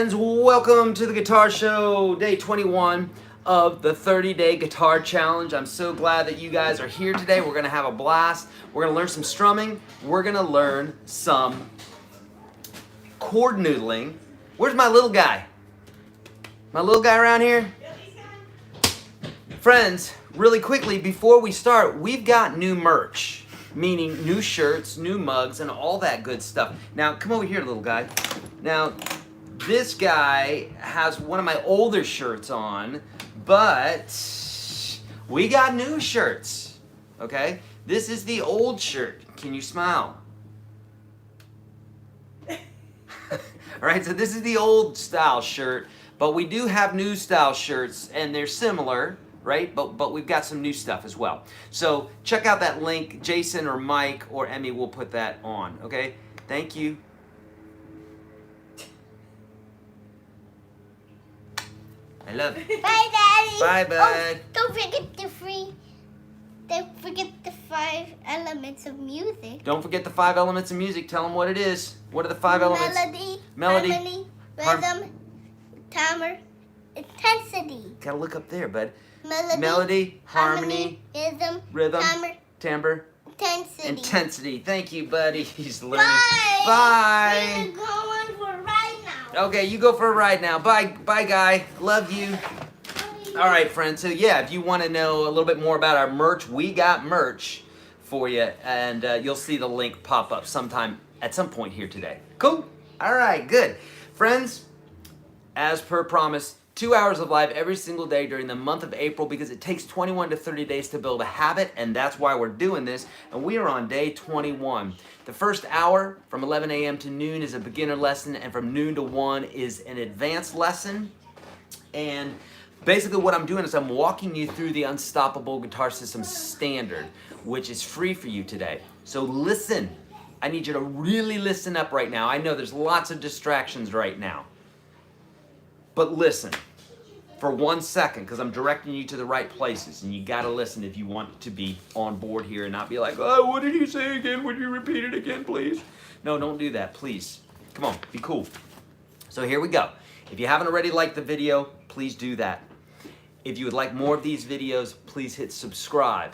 friends, welcome to the Guitar Show, day 21 of the 30-day guitar challenge. I'm so glad that you guys are here today. We're gonna have a blast. We're gonna learn some strumming. We're gonna learn some chord noodling. Where's my little guy? My little guy around here? Friends, really quickly, before we start, we've got new merch, meaning new shirts, new mugs, and all that good stuff. Now, come over here, little guy. Now, this guy has one of my older shirts on, but we got new shirts, okay? This is the old shirt. Can you smile? All right, so this is the old style shirt, but we do have new style shirts, and they're similar, right? But we've got some new stuff as well. So check out that link. Jason or Mike or Emmy will put that on, okay? Thank you. I love it. Bye, Daddy. Bye, bud. Oh, don't forget the 5 elements of music. Don't forget the 5 elements of music. Tell them what it is. What are the 5 elements? Melody, harmony, rhythm, timer, intensity. Gotta look up there, bud. Melody, harmony, rhythm, timbre, intensity. Intensity. Thank you, buddy. He's learning. Bye. Bye. We're going for a ride now. Okay, you go for a ride now. Bye, bye, guy. Love you. All right, friends. So yeah, if you want to know a little bit more about our merch, we got merch for you, and you'll see the link pop up at some point here today. Cool. All right, good, friends. As per promise, 2 hours of live every single day during the month of April, because it takes 21 to 30 days to build a habit, and that's why we're doing this. And we are on day 21. The first hour from 11 a.m. to noon is a beginner lesson, and from noon to 1 is an advanced lesson. And basically what I'm doing is I'm walking you through the Unstoppable Guitar System Standard, which is free for you today. So listen. I need you to really listen up right now. I know there's lots of distractions right now. But listen for 1 second, because I'm directing you to the right places, and you got to listen if you want to be on board here and not be like, oh, what did he say again? Would you repeat it again, please? No, don't do that, please. Come on, be cool. So here we go. If you haven't already liked the video, please do that. If you would like more of these videos, please hit subscribe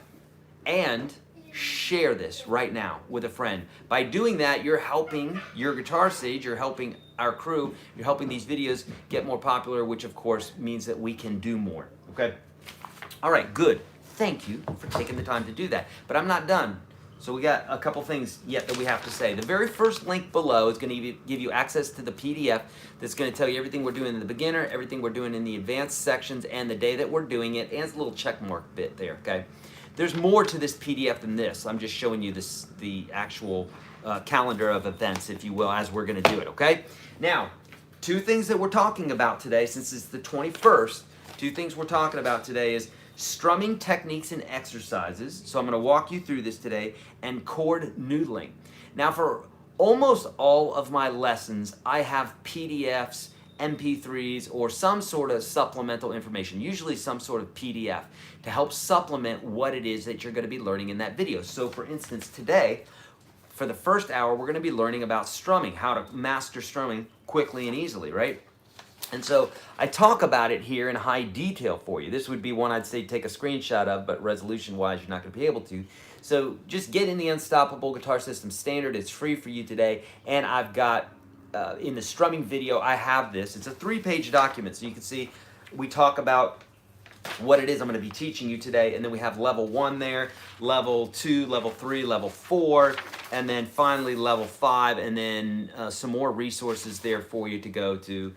and share this right now with a friend. By doing that, you're helping YourGuitarSage, you're helping our crew, you're helping these videos get more popular, which of course means that we can do more, okay? All right, good. Thank you for taking the time to do that. But I'm not done. So we got a couple things yet that we have to say. The very first link below is going to give you access to the PDF that's going to tell you everything we're doing in the beginner, everything we're doing in the advanced sections, and the day that we're doing it, and it's a little check mark bit there, okay? There's more to this PDF than this. I'm just showing you the actual calendar of events, if you will, as we're going to do it, okay? Now, 2 things that we're talking about today, since it's the 21st, 2 things we're talking about today is strumming techniques and exercises. So I'm going to walk you through this today, and chord noodling. Now, for almost all of my lessons, I have PDFs, MP3s, or some sort of supplemental information, usually some sort of PDF, to help supplement what it is that you're going to be learning in that video. So for instance, today, for the first hour, we're going to be learning about strumming, how to master strumming quickly and easily, right? And so I talk about it here in high detail for you. This would be one I'd say take a screenshot of, but resolution-wise, you're not going to be able to. So just get in the Unstoppable Guitar System Standard. It's free for you today, and I've got in the strumming video, I have this. It's a 3-page document, so you can see we talk about what it is I'm going to be teaching you today, and then we have level 1 there, level 2, level 3, level 4, and then finally level 5, and then some more resources there for you to go to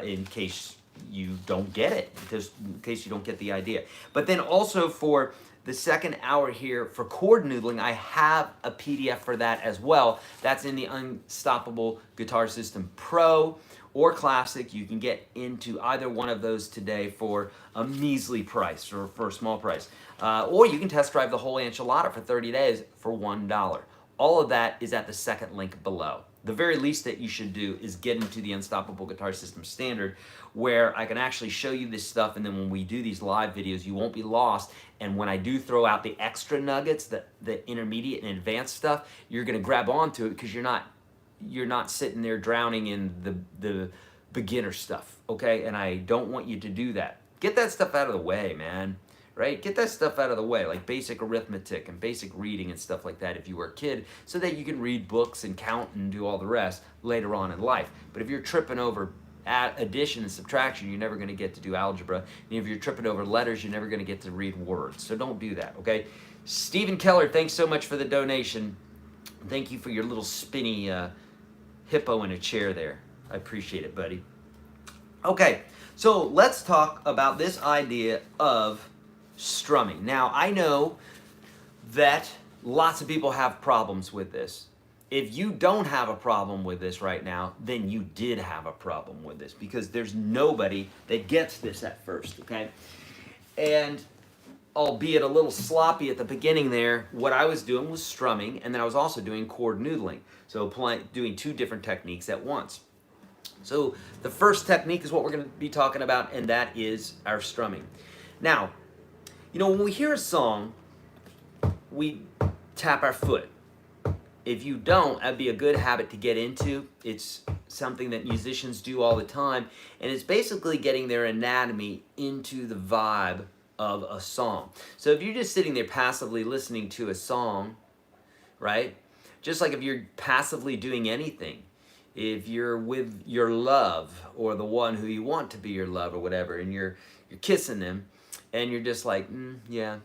in case you don't get it, just in case you don't get the idea. But then also for the second hour here for chord noodling, I have a PDF for that as well. That's in the Unstoppable Guitar System Pro or Classic. You can get into either one of those today for a measly price or for a small price. Or you can test drive the whole enchilada for 30 days for $1. All of that is at the second link below. The very least that you should do is get into the Unstoppable Guitar System Standard, where I can actually show you this stuff, and then when we do these live videos, you won't be lost. And when I do throw out the extra nuggets, the intermediate and advanced stuff, you're going to grab onto it because you're not sitting there drowning in the beginner stuff, okay? And I don't want you to do that. Get that stuff out of the way, man, right? Get that stuff out of the way, like basic arithmetic and basic reading and stuff like that if you were a kid, so that you can read books and count and do all the rest later on in life. But if you're tripping over addition and subtraction, you're never going to get to do algebra. And if you're tripping over letters, you're never going to get to read words. So don't do that, okay? Stephen Keller, thanks so much for the donation. Thank you for your little spinny hippo in a chair there. I appreciate it, buddy. Okay, so let's talk about this idea of strumming. Now, I know that lots of people have problems with this. If you don't have a problem with this right now, then you did have a problem with this, because there's nobody that gets this at first, okay? And albeit a little sloppy at the beginning there, what I was doing was strumming, and then I was also doing chord noodling. So doing two different techniques at once. So the first technique is what we're going to be talking about, and that is our strumming. Now, you know, when we hear a song, we tap our foot. If you don't, that'd be a good habit to get into. It's something that musicians do all the time, and it's basically getting their anatomy into the vibe of a song. So if you're just sitting there passively listening to a song, right? Just like if you're passively doing anything, if you're with your love or the one who you want to be your love or whatever, and you're kissing them, and you're just like, yeah,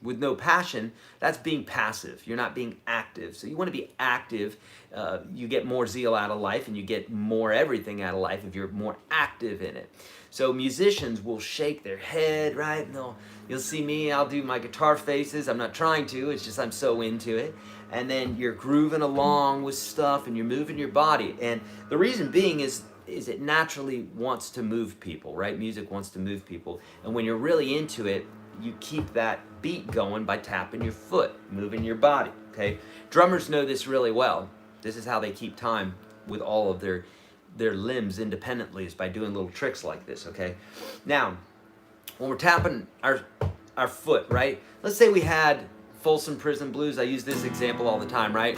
with no passion, that's being passive. You're not being active. So you want to be active. You get more zeal out of life, and you get more everything out of life if you're more active in it. So musicians will shake their head, right? And you'll see me, I'll do my guitar faces. I'm not trying to, it's just I'm so into it. And then you're grooving along with stuff, and you're moving your body. And the reason being is it naturally wants to move people, right? Music wants to move people. And when you're really into it, you keep that beat going by tapping your foot, moving your body, okay? Drummers know this really well. This is how they keep time with all of their limbs independently, is by doing little tricks like this, okay? Now, when we're tapping our foot, right? Let's say we had Folsom Prison Blues. I use this example all the time, right?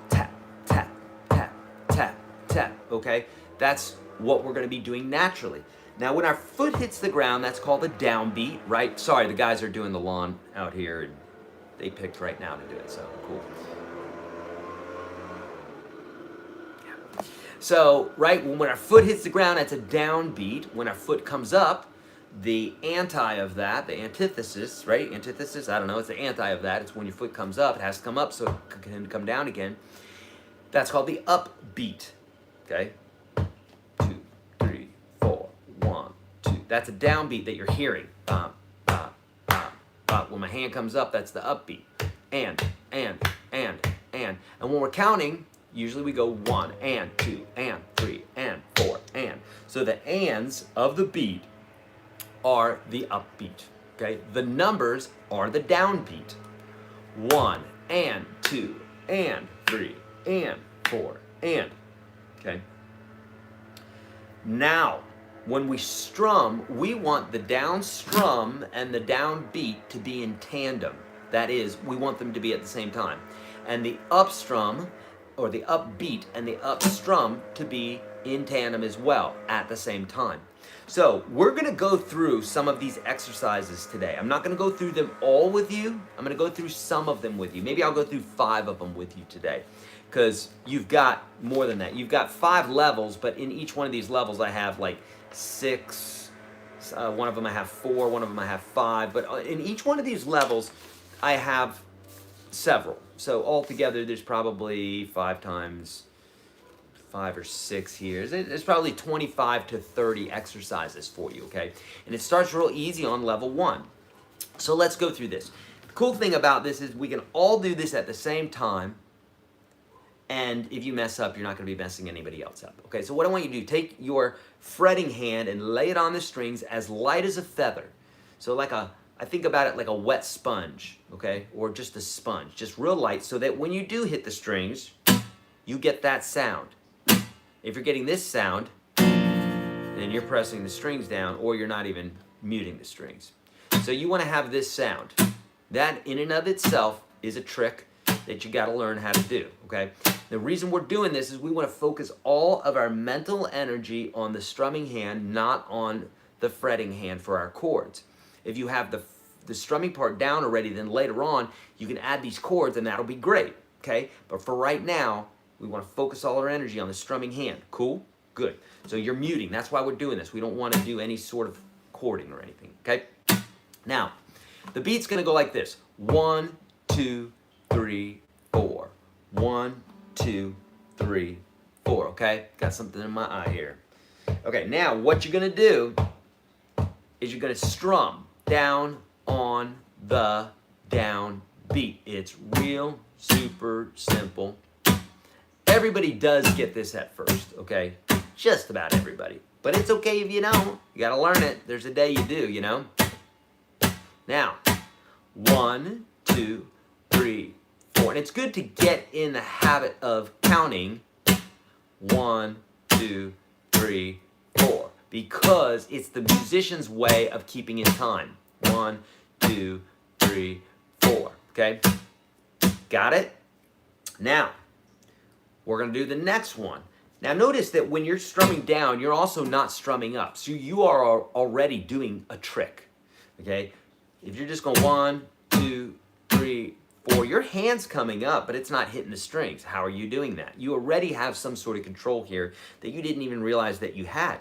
Tap, tap, tap, tap, tap, okay? That's what we're going to be doing naturally. Now, when our foot hits the ground, that's called a downbeat, right? Sorry, the guys are doing the lawn out here, and they picked right now to do it, so cool. Yeah. So, right, when our foot hits the ground, that's a downbeat. When our foot comes up, the anti of that, the antithesis, right? Antithesis, I don't know, it's the anti of that. It's when your foot comes up, it has to come up so it can come down again. That's called the upbeat, okay? 2, 3, 4, 1, 2. That's a downbeat that you're hearing. When my hand comes up, that's the upbeat. And when we're counting, usually we go 1, and 2, and 3, and 4, and. So the ands of the beat are the upbeat, okay? The numbers are the downbeat. 1, and 2, and 3, and 4, and, okay? Now, when we strum, we want the down strum and the down beat to be in tandem. That is, we want them to be at the same time. And the up strum, or the upbeat, and the up strum to be in tandem as well at the same time. So we're going to go through some of these exercises today. I'm not going to go through them all with you. I'm going to go through some of them with you. Maybe I'll go through 5 of them with you today, because you've got more than that. You've got 5 levels, but in each one of these levels I have like 6, one of them I have 4, one of them I have 5, but in each one of these levels I have several. So altogether there's probably 5 times 5 or 6 here. There's probably 25 to 30 exercises for you, okay? And it starts real easy on level 1. So let's go through this. The cool thing about this is we can all do this at the same time. And if you mess up, you're not going to be messing anybody else up. Okay, so what I want you to do, take your fretting hand and lay it on the strings as light as a feather. So I think about it like a wet sponge, okay? Or just a sponge, just real light, so that when you do hit the strings, you get that sound. If you're getting this sound, then you're pressing the strings down, or you're not even muting the strings. So you want to have this sound. That in and of itself is a trick that you got to learn how to do, okay? The reason we're doing this is we want to focus all of our mental energy on the strumming hand, not on the fretting hand for our chords. If you have the strumming part down already, then later on you can add these chords and that'll be great, okay? But for right now, we want to focus all our energy on the strumming hand. Cool? Good. So you're muting. That's why we're doing this. We don't want to do any sort of chording or anything, okay? Now, the beat's going to go like this. 1, 2, 3, 4. 1, 2, 3, 4, okay? Got something in my eye here. Okay, now what you're going to do is you're going to strum down on the down beat. It's real super simple. Everybody does get this at first, okay? Just about everybody. But it's okay if you don't. You got to learn it. There's a day you do, you know? Now, 1, 2, 3, 4. And it's good to get in the habit of counting 1, 2, 3, 4. Because it's the musician's way of keeping in time. 1, 2, 3, 4. Okay? Got it? Now, we're going to do the next one. Now notice that when you're strumming down, you're also not strumming up. So you are already doing a trick. Okay? If you're just going 1, 2, 3, 4, your hand's coming up, but it's not hitting the strings. How are you doing that? You already have some sort of control here that you didn't even realize that you had.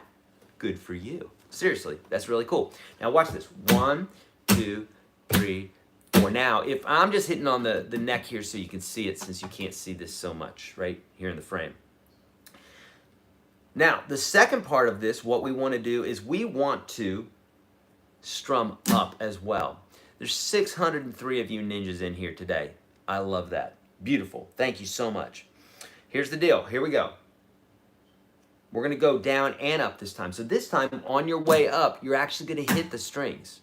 Good for you. Seriously, that's really cool. Now watch this. 1, 2, 3, 4. Now, if I'm just hitting on the neck here so you can see it, since you can't see this so much right here in the frame. Now, the second part of this, what we want to do is we want to strum up as well. There's 603 of you ninjas in here today. I love that. Beautiful. Thank you so much. Here's the deal. Here we go. We're going to go down and up this time. So this time, on your way up, you're actually going to hit the strings.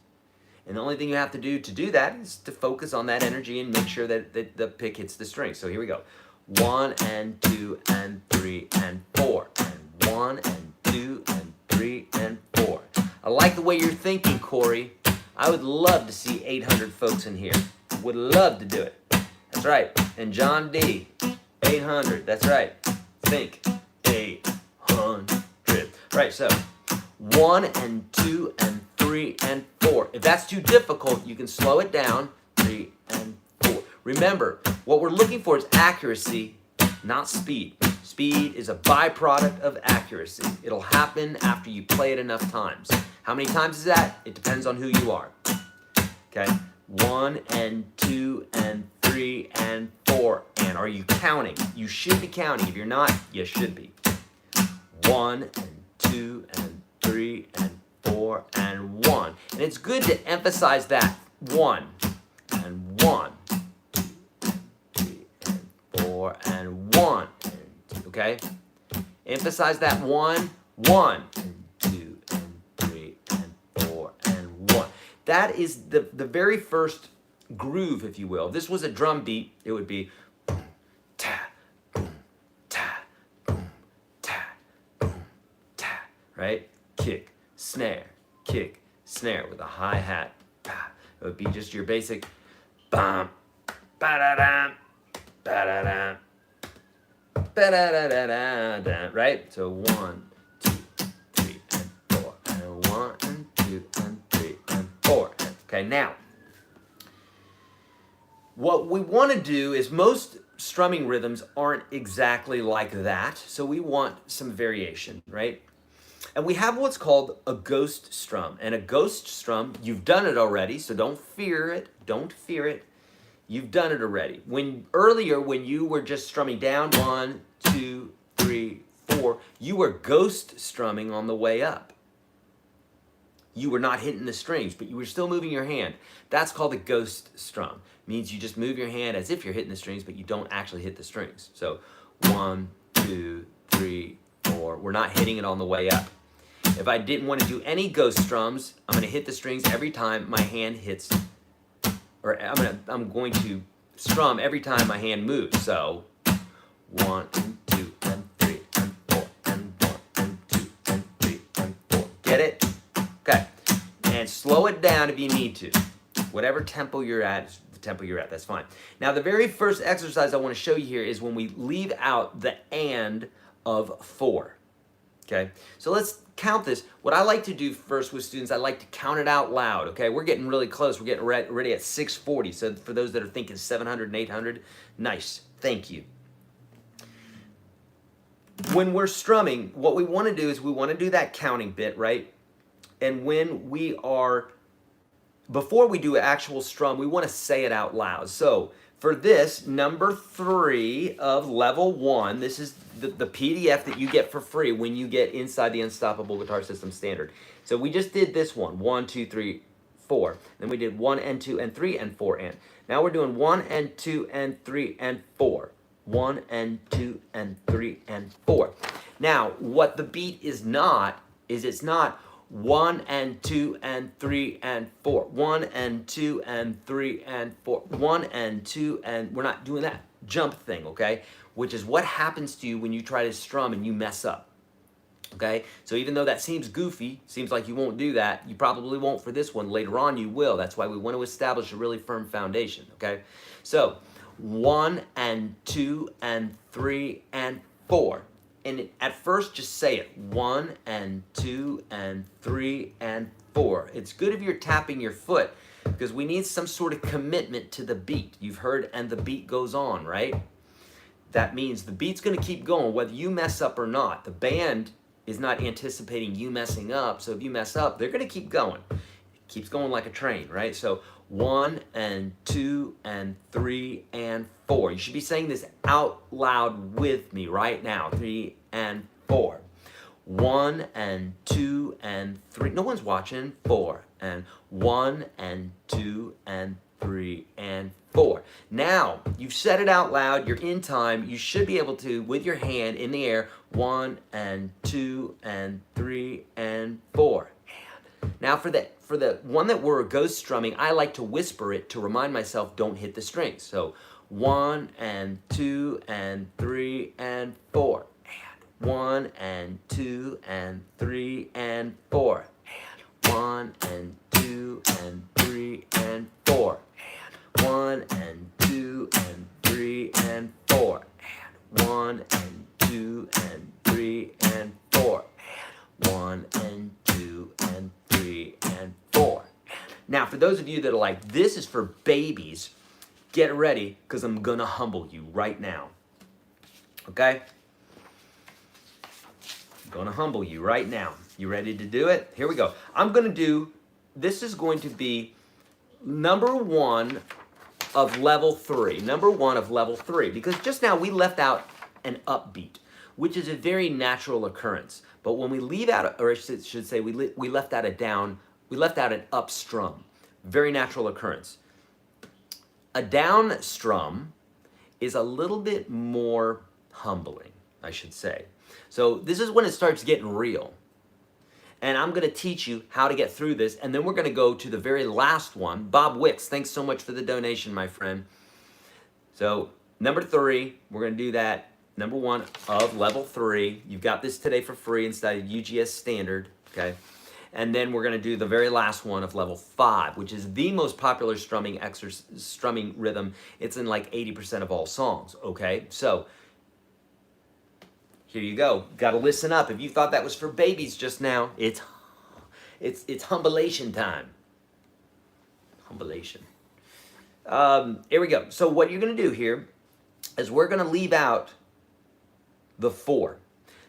And the only thing you have to do that is to focus on that energy and make sure that the pick hits the strings. So here we go. 1 and 2 and 3 and 4. And 1 and 2 and 3 and 4. I like the way you're thinking, Corey. I would love to see 800 folks in here. Would love to do it. That's right. And John D, 800. That's right. Think 800. Right, so 1 and 2 and 3 and 4. If that's too difficult, you can slow it down. 3 and 4. Remember, what we're looking for is accuracy, not speed. Speed is a byproduct of accuracy. It'll happen after you play it enough times. How many times is that? It depends on who you are. Okay? 1 and 2 and 3 and 4. And are you counting? You should be counting. If you're not, you should be. 1 and 2 and 3 and 4 and 1. And it's good to emphasize that 1 and 1, 2 and 3 and 4 and 1. Okay? Emphasize that 1, 1 and 2 and 3 and 4 and 1. That is the very first groove, if you will. If this was a drum beat, it would be boom, ta, boom, ta, boom, ta, boom, ta, right? Kick, snare, with a hi-hat. It would be just your basic bum, ba-da-dum, ba-da-dum, ba-da-da-da-da-da, right? So 1, 2, 3, and 4, and 1, and 2, and 3, and 4. Okay, now, what we want to do is most strumming rhythms aren't exactly like that, so we want some variation, right? And we have what's called a ghost strum. And a ghost strum, you've done it already, so don't fear it. Don't fear it. You've done it already. Earlier, when you were just strumming down 1, 2, 3, 4, you were ghost strumming on the way up. You were not hitting the strings, but you were still moving your hand. That's called a ghost strum. It means you just move your hand as if you're hitting the strings, but you don't actually hit the strings. So 1, 2, 3, 4. We're not hitting it on the way up. If I didn't want to do any ghost strums, I'm going to hit the strings every time my hand hits, or I'm going to strum every time my hand moves. So 1 and 2 and 3 and 4 and 1 and 2 and 3 and 4. Get it? Okay. And slow it down if you need to. Whatever tempo you're at, is the tempo you're at, that's fine. Now the very first exercise I want to show you here is when we leave out the and of 4. Okay, so let's count this. What I like to do first with students, I like to count it out loud. Okay, we're getting really close. We're getting ready at 640. So for those that are thinking 700 and 800, nice. Thank you. When we're strumming, what we want to do is we want to do that counting bit, right? And when we are, before we do an actual strum, we want to say it out loud. So for this, number 3 of level 1, this is the PDF that you get for free when you get inside the Unstoppable Guitar System Standard. So we just did this one, 1, 2, 3, 4. Then we did 1 and 2 and 3 and 4 and. Now we're doing 1 and 2 and 3 and 4. 1 and 2 and 3 and 4. Now, what the beat is not, is it's not 1 and 2 and 3 and 4. 1 and 2 and 3 and 4. 1 and 2 and we're not doing that jump thing, okay? Which is what happens to you when you try to strum and you mess up. Okay? So even though that seems goofy, seems like you won't do that, you probably won't for this one. Later on you will. That's why we want to establish a really firm foundation, okay? So 1 and 2 and 3 and 4. And at first, just say it. 1 and 2 and 3 and 4. It's good if you're tapping your foot because we need some sort of commitment to the beat. You've heard, and the beat goes on, right? That means the beat's going to keep going whether you mess up or not. The band is not anticipating you messing up, so if you mess up, they're going to keep going. It keeps going like a train, right? So 1 and 2 and 3 and 4. You should be saying this out loud with me right now. 3 and 4. 1 and 2 and 3. No one's watching. 4 and 1 and 2 and 3 and 4. Now, you've said it out loud. You're in time. You should be able to, with your hand in the air, 1 and 2 and 3 and 4. Now for the one that we're ghost strumming, I like to whisper it to remind myself don't hit the strings. So 1 and 2 and 3 and 4. And 1 and 2 and 3 and 4. And 1 and 2 and 3 and 4. And 1 and 2 and 3 and 4. And 1 and 2 and 3 and 4. And 1 and 2 and 3 and 4. Now, for those of you that are like, this is for babies, get ready, because I'm going to humble you right now. Okay? I'm going to humble you right now. You ready to do it? Here we go. I'm going to do, this is going to be number 1 of level 3. Number 1 of level 3. Because just now we left out an upbeat, which is a very natural occurrence. But when we leave out, or I should say, we left out a down, we left out an up strum. Very natural occurrence. A down strum is a little bit more humbling, I should say. So this is when it starts getting real. And I'm going to teach you how to get through this. And then we're going to go to the very last one. Bob Wicks, thanks so much for the donation, my friend. So number 3, we're going to do that. Number 1 of level 3. You've got this today for free inside of UGS Standard, okay? And then we're going to do the very last one of level 5, which is the most popular strumming rhythm. It's in like 80% of all songs, okay? So here you go. Got to listen up. If you thought that was for babies just now, it's humbleation time. Humbleation. Here we go. So what you're going to do here is we're going to leave out the 4.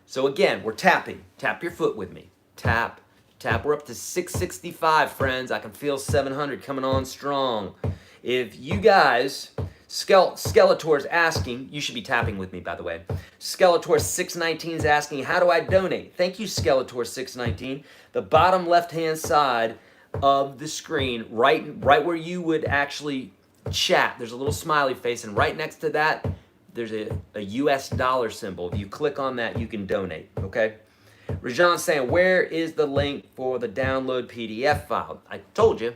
So again, we're tapping. Tap your foot with me. Tap, tap. We're up to 665, friends. I can feel 700 coming on strong. If you guys, Skeletor's asking, you should be tapping with me, by the way. Skeletor 619 is asking, how do I donate? Thank you, Skeletor 619. The bottom left-hand side of the screen, right where you would actually chat, there's a little smiley face, and right next to that, there's a US dollar symbol. If you click on that, you can donate, okay? Rajan's saying, where is the link for the download PDF file? I told you.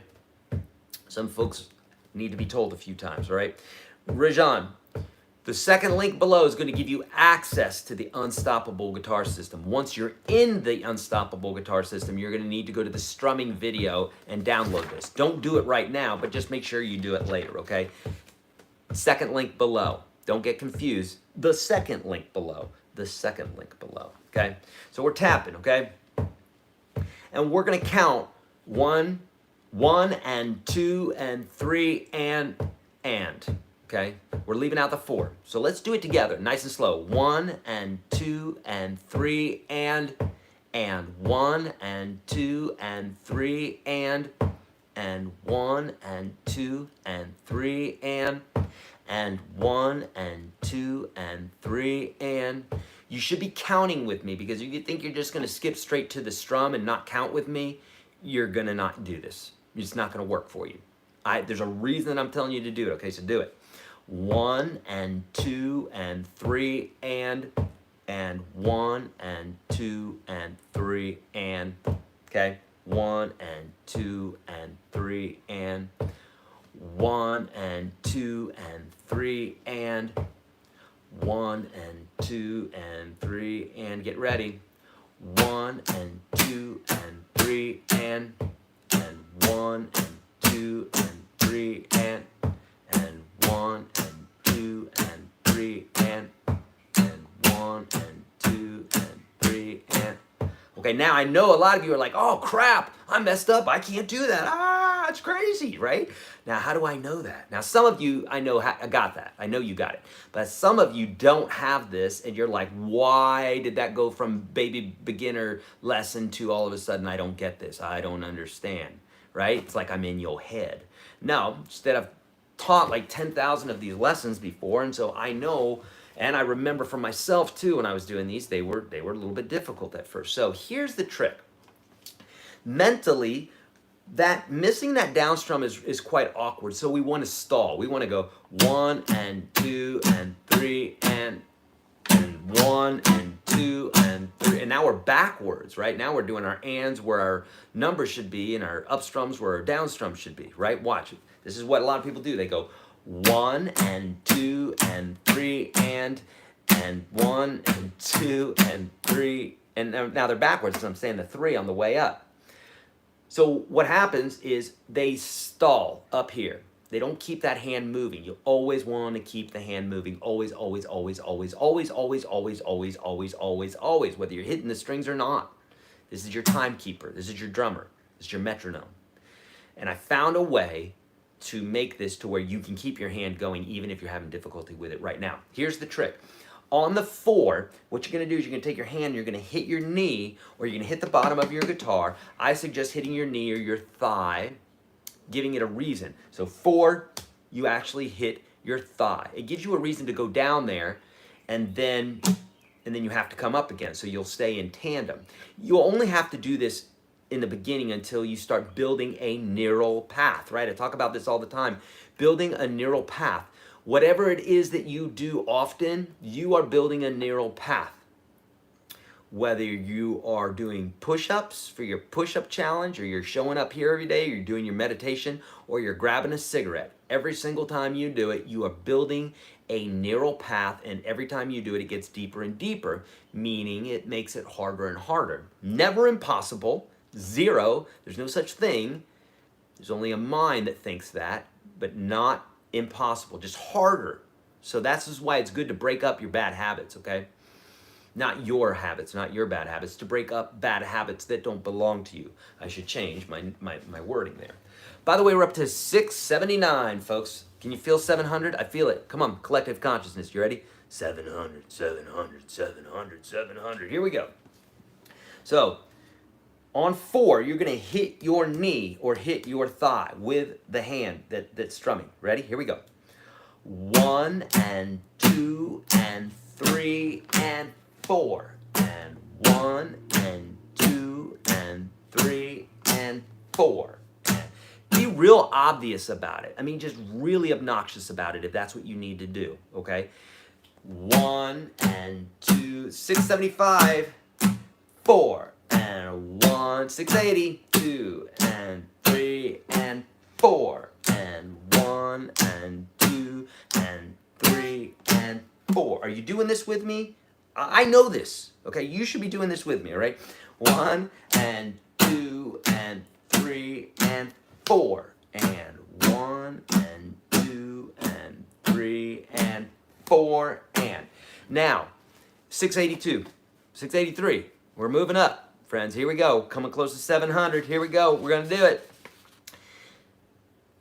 Some folks need to be told a few times, all right? Rajan, The second link below is going to give you access to the Unstoppable Guitar System. Once you're in the Unstoppable Guitar System, you're going to need to go to the strumming video and download this. Don't do it right now, but just make sure you do it later, okay? Second link below. Don't get confused. The second link below. The second link below, okay? So we're tapping, okay? And we're going to count 1 and 2 and 3 and, okay? We're leaving out the 4. So let's do it together, nice and slow. 1 and 2 and 3 and 1 and 2 and 3 and 1 and 2 and 3 and 1 and 2 and 3 and. You should be counting with me, because if you think you're just going to skip straight to the strum and not count with me, you're going to not do this. It's not going to work for you. There's a reason that I'm telling you to do it, okay? So do it. 1 and 2 and 3 and 1 and 2 and 3 and, okay? 1 and 2 and 3 and 1 and 2 and 3 and 1 and 2 and 3 and get ready. 1 and 2 and 3 and 1 and 2 and 3 and 1 and 2 and 3 and 1 and 2 and 3 and. Okay, now I know a lot of you are like, oh crap, I messed up, I can't do that. Ah, it's crazy, right? Now, how do I know that? Now, some of you, I know, got that. I know you got it. But some of you don't have this, and you're like, why did that go from baby beginner lesson to all of a sudden I don't get this? I don't understand, right? It's like I'm in your head. No, instead I've taught like 10,000 of these lessons before, and so I know, and I remember for myself too when I was doing these, they were a little bit difficult at first. So here's the trick. Mentally, that missing that down strum is quite awkward, so we want to stall. We want to go 1 and 2 and 3 and 1 and 2 and 3, and now we're backwards, right? Now we're doing our ands where our numbers should be and our up strums where our down strums should be, right? Watch it. This is what a lot of people do. They go 1 and 2 and 3 and 1 and 2 and 3, and now they're backwards, so I'm saying the 3 on the way up. So what happens is they stall up here. They don't keep that hand moving. You always want to keep the hand moving. Always, always, always, always, always, always, always, always, always, always, always, whether you're hitting the strings or not. This is your timekeeper. This is your drummer. This is your metronome. And I found a way to make this to where you can keep your hand going even if you're having difficulty with it right now. Here's the trick. On the 4, what you're going to do is you're going to take your hand, you're going to hit your knee, or you're going to hit the bottom of your guitar. I suggest hitting your knee or your thigh, giving it a reason. So 4, you actually hit your thigh. It gives you a reason to go down there, and then you have to come up again, so you'll stay in tandem. You'll only have to do this in the beginning until you start building a neural path, right? I talk about this all the time. Building a neural path. Whatever it is that you do often, you are building a neural path. Whether you are doing push-ups for your push-up challenge, or you're showing up here every day, you're doing your meditation, or you're grabbing a cigarette. Every single time you do it, you are building a neural path, and every time you do it, it gets deeper and deeper, meaning it makes it harder and harder. Never impossible, 0, there's no such thing. There's only a mind that thinks that, but not impossible, just harder. So that's why it's good to break up your bad habits, okay? Not your habits, not your bad habits, to break up bad habits that don't belong to you. I should change my wording there. By the way, we're up to 679, folks. Can you feel 700? I feel it. Come on, collective consciousness. You ready? 700, 700, 700, 700. Here we go. So, on 4, you're going to hit your knee or hit your thigh with the hand that's strumming. Ready? Here we go. 1 and 2 and 3 and 4 and 1 and 2 and 3 and 4. Be real obvious about it. I mean, just really obnoxious about it if that's what you need to do, okay? 1 and 2, 675, 4 and 1, 680, 2 and 3 and 4 and 1 and 2 and 3 and you doing this with me? I know this, okay? You should be doing this with me, all right? 1 and 2 and 3 and 4 and 1 and 2 and 3 and 4 and. Now, 682, 683. We're moving up, friends. Here we go. Coming close to 700. Here we go. We're going to do it.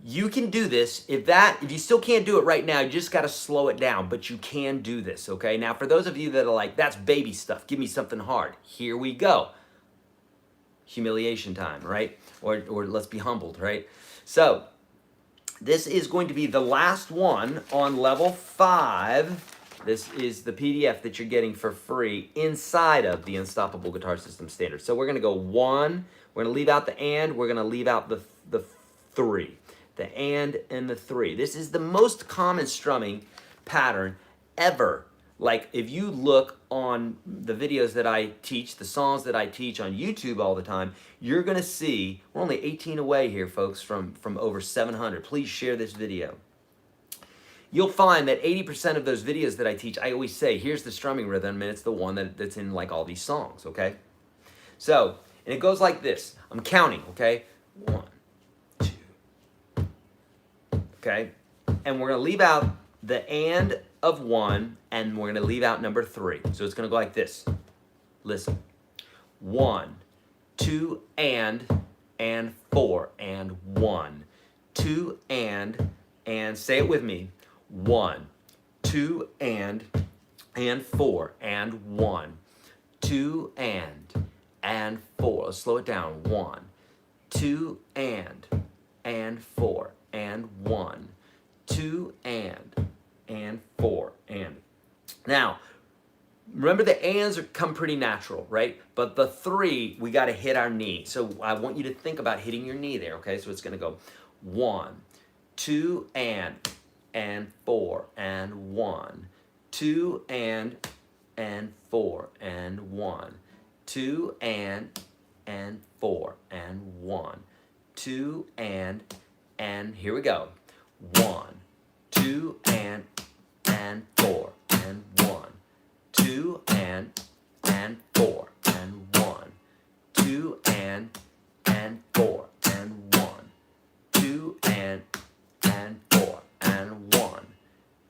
You can do this. If you still can't do it right now, you just got to slow it down, but you can do this, okay? Now, for those of you that are like, that's baby stuff, give me something hard. Here we go. Humiliation time, right? Or let's be humbled, right? So, this is going to be the last one on level 5. This is the PDF that you're getting for free inside of the Unstoppable Guitar System Standard. So we're going to go 1. We're going to leave out the and. We're going to leave out the 3. The and the 3. This is the most common strumming pattern ever. Like if you look on the videos that I teach, the songs that I teach on YouTube all the time, you're going to see, we're only 18 away here, folks, from over 700. Please share this video. You'll find that 80% of those videos that I teach, I always say, here's the strumming rhythm, and it's the one that's in like all these songs, okay? So, and it goes like this. I'm counting, okay? 1, 2, okay? And we're going to leave out the and of 1, and we're going to leave out number 3. So it's going to go like this. Listen. 1, 2, and 4, and 1, 2, and say it with me. 1, 2, and 4, and 1, 2, and 4. Let's slow it down. 1, 2, and 4, and 1, 2, and 4, and. Now, remember the ands come pretty natural, right? But the 3, we got to hit our knee. So I want you to think about hitting your knee there, okay? So it's going to go 1, 2, and 4, and 1, 2, and 4, and 1, 2, and 4, and 1, 2, and here we go. 1, 2, and 4, and 1, 2, and 4, and 1, 2, and 4, and 1, 2, and 4, and 1,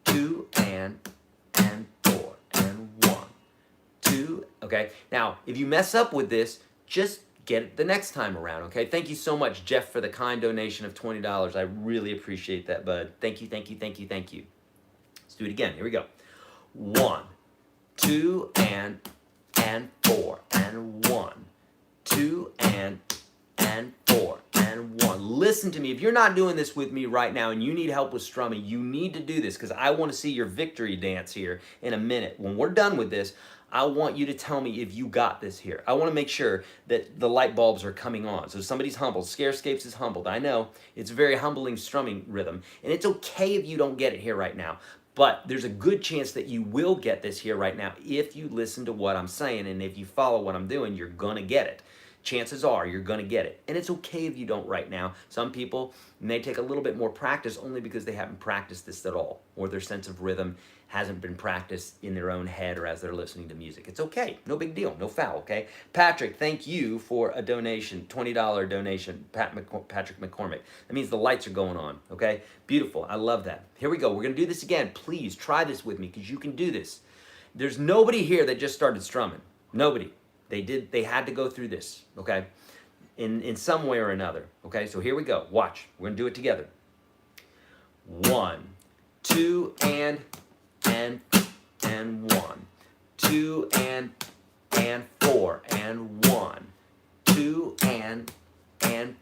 2, and 4, and 1, 2. Okay, now if you mess up with this, just get it the next time around, okay? Thank you so much, Jeff, for the kind donation of $20. I really appreciate that, bud. Thank you, thank you, thank you, thank you. Let's do it again. Here we go. 1, 2, and 4, and 1, 2, and 4, and 1. Listen to me. If you're not doing this with me right now and you need help with strumming, you need to do this because I want to see your victory dance here in a minute. When we're done with this, I want you to tell me if you got this here. I want to make sure that the light bulbs are coming on. So somebody's humbled. Scarescapes is humbled. I know. It's a very humbling strumming rhythm. And it's okay if you don't get it here right now. But there's a good chance that you will get this here right now if you listen to what I'm saying and if you follow what I'm doing, you're going to get it. Chances are you're going to get it. And it's okay if you don't right now. Some people may take a little bit more practice only because they haven't practiced this at all or their sense of rhythm hasn't been practiced in their own head or as they're listening to music. It's okay. No big deal. No foul, okay? Patrick, thank you for a donation, $20 donation, Patrick McCormick. That means the lights are going on, okay? Beautiful. I love that. Here we go. We're going to do this again. Please try this with me because you can do this. There's nobody here that just started strumming. Nobody. They had to go through this, okay? In some way or another, okay? So here we go. Watch. We're going to do it together. 1, 2, and 1, 2, and 4, and 1, 2, and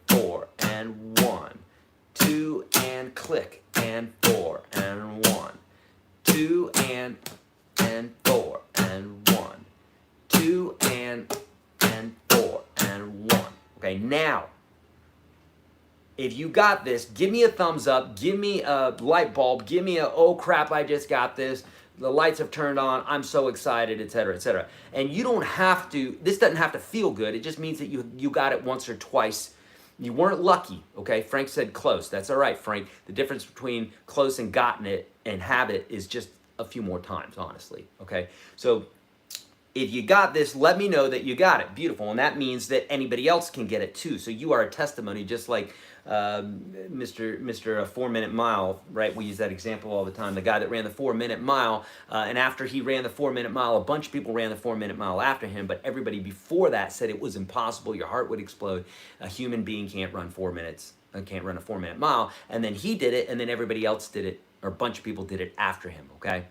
4, and 1, 2, and click, and 4, and 1, 2, and 4, and 1, 2, and 4, and 1. Okay, now, if you got this, give me a thumbs up, give me a light bulb, give me a, oh crap, I just got this, the lights have turned on, I'm so excited, etc., etc. And you don't have to, this doesn't have to feel good, it just means that you got it once or twice. You weren't lucky, okay? Frank said close. That's all right, Frank. The difference between close and gotten it and have it is just a few more times, honestly, okay? So if you got this, let me know that you got it. Beautiful. And that means that anybody else can get it too. So you are a testimony, just like Mr. 4-minute mile, right? We use that example all the time. The guy that ran the 4-minute mile, and after he ran the 4-minute mile, a bunch of people ran the 4-minute mile after him, but everybody before that said it was impossible. Your heart would explode. A human being can't run 4 minutes, can't run a 4-minute mile. And then he did it, and then everybody else did it, or a bunch of people did it after him, okay?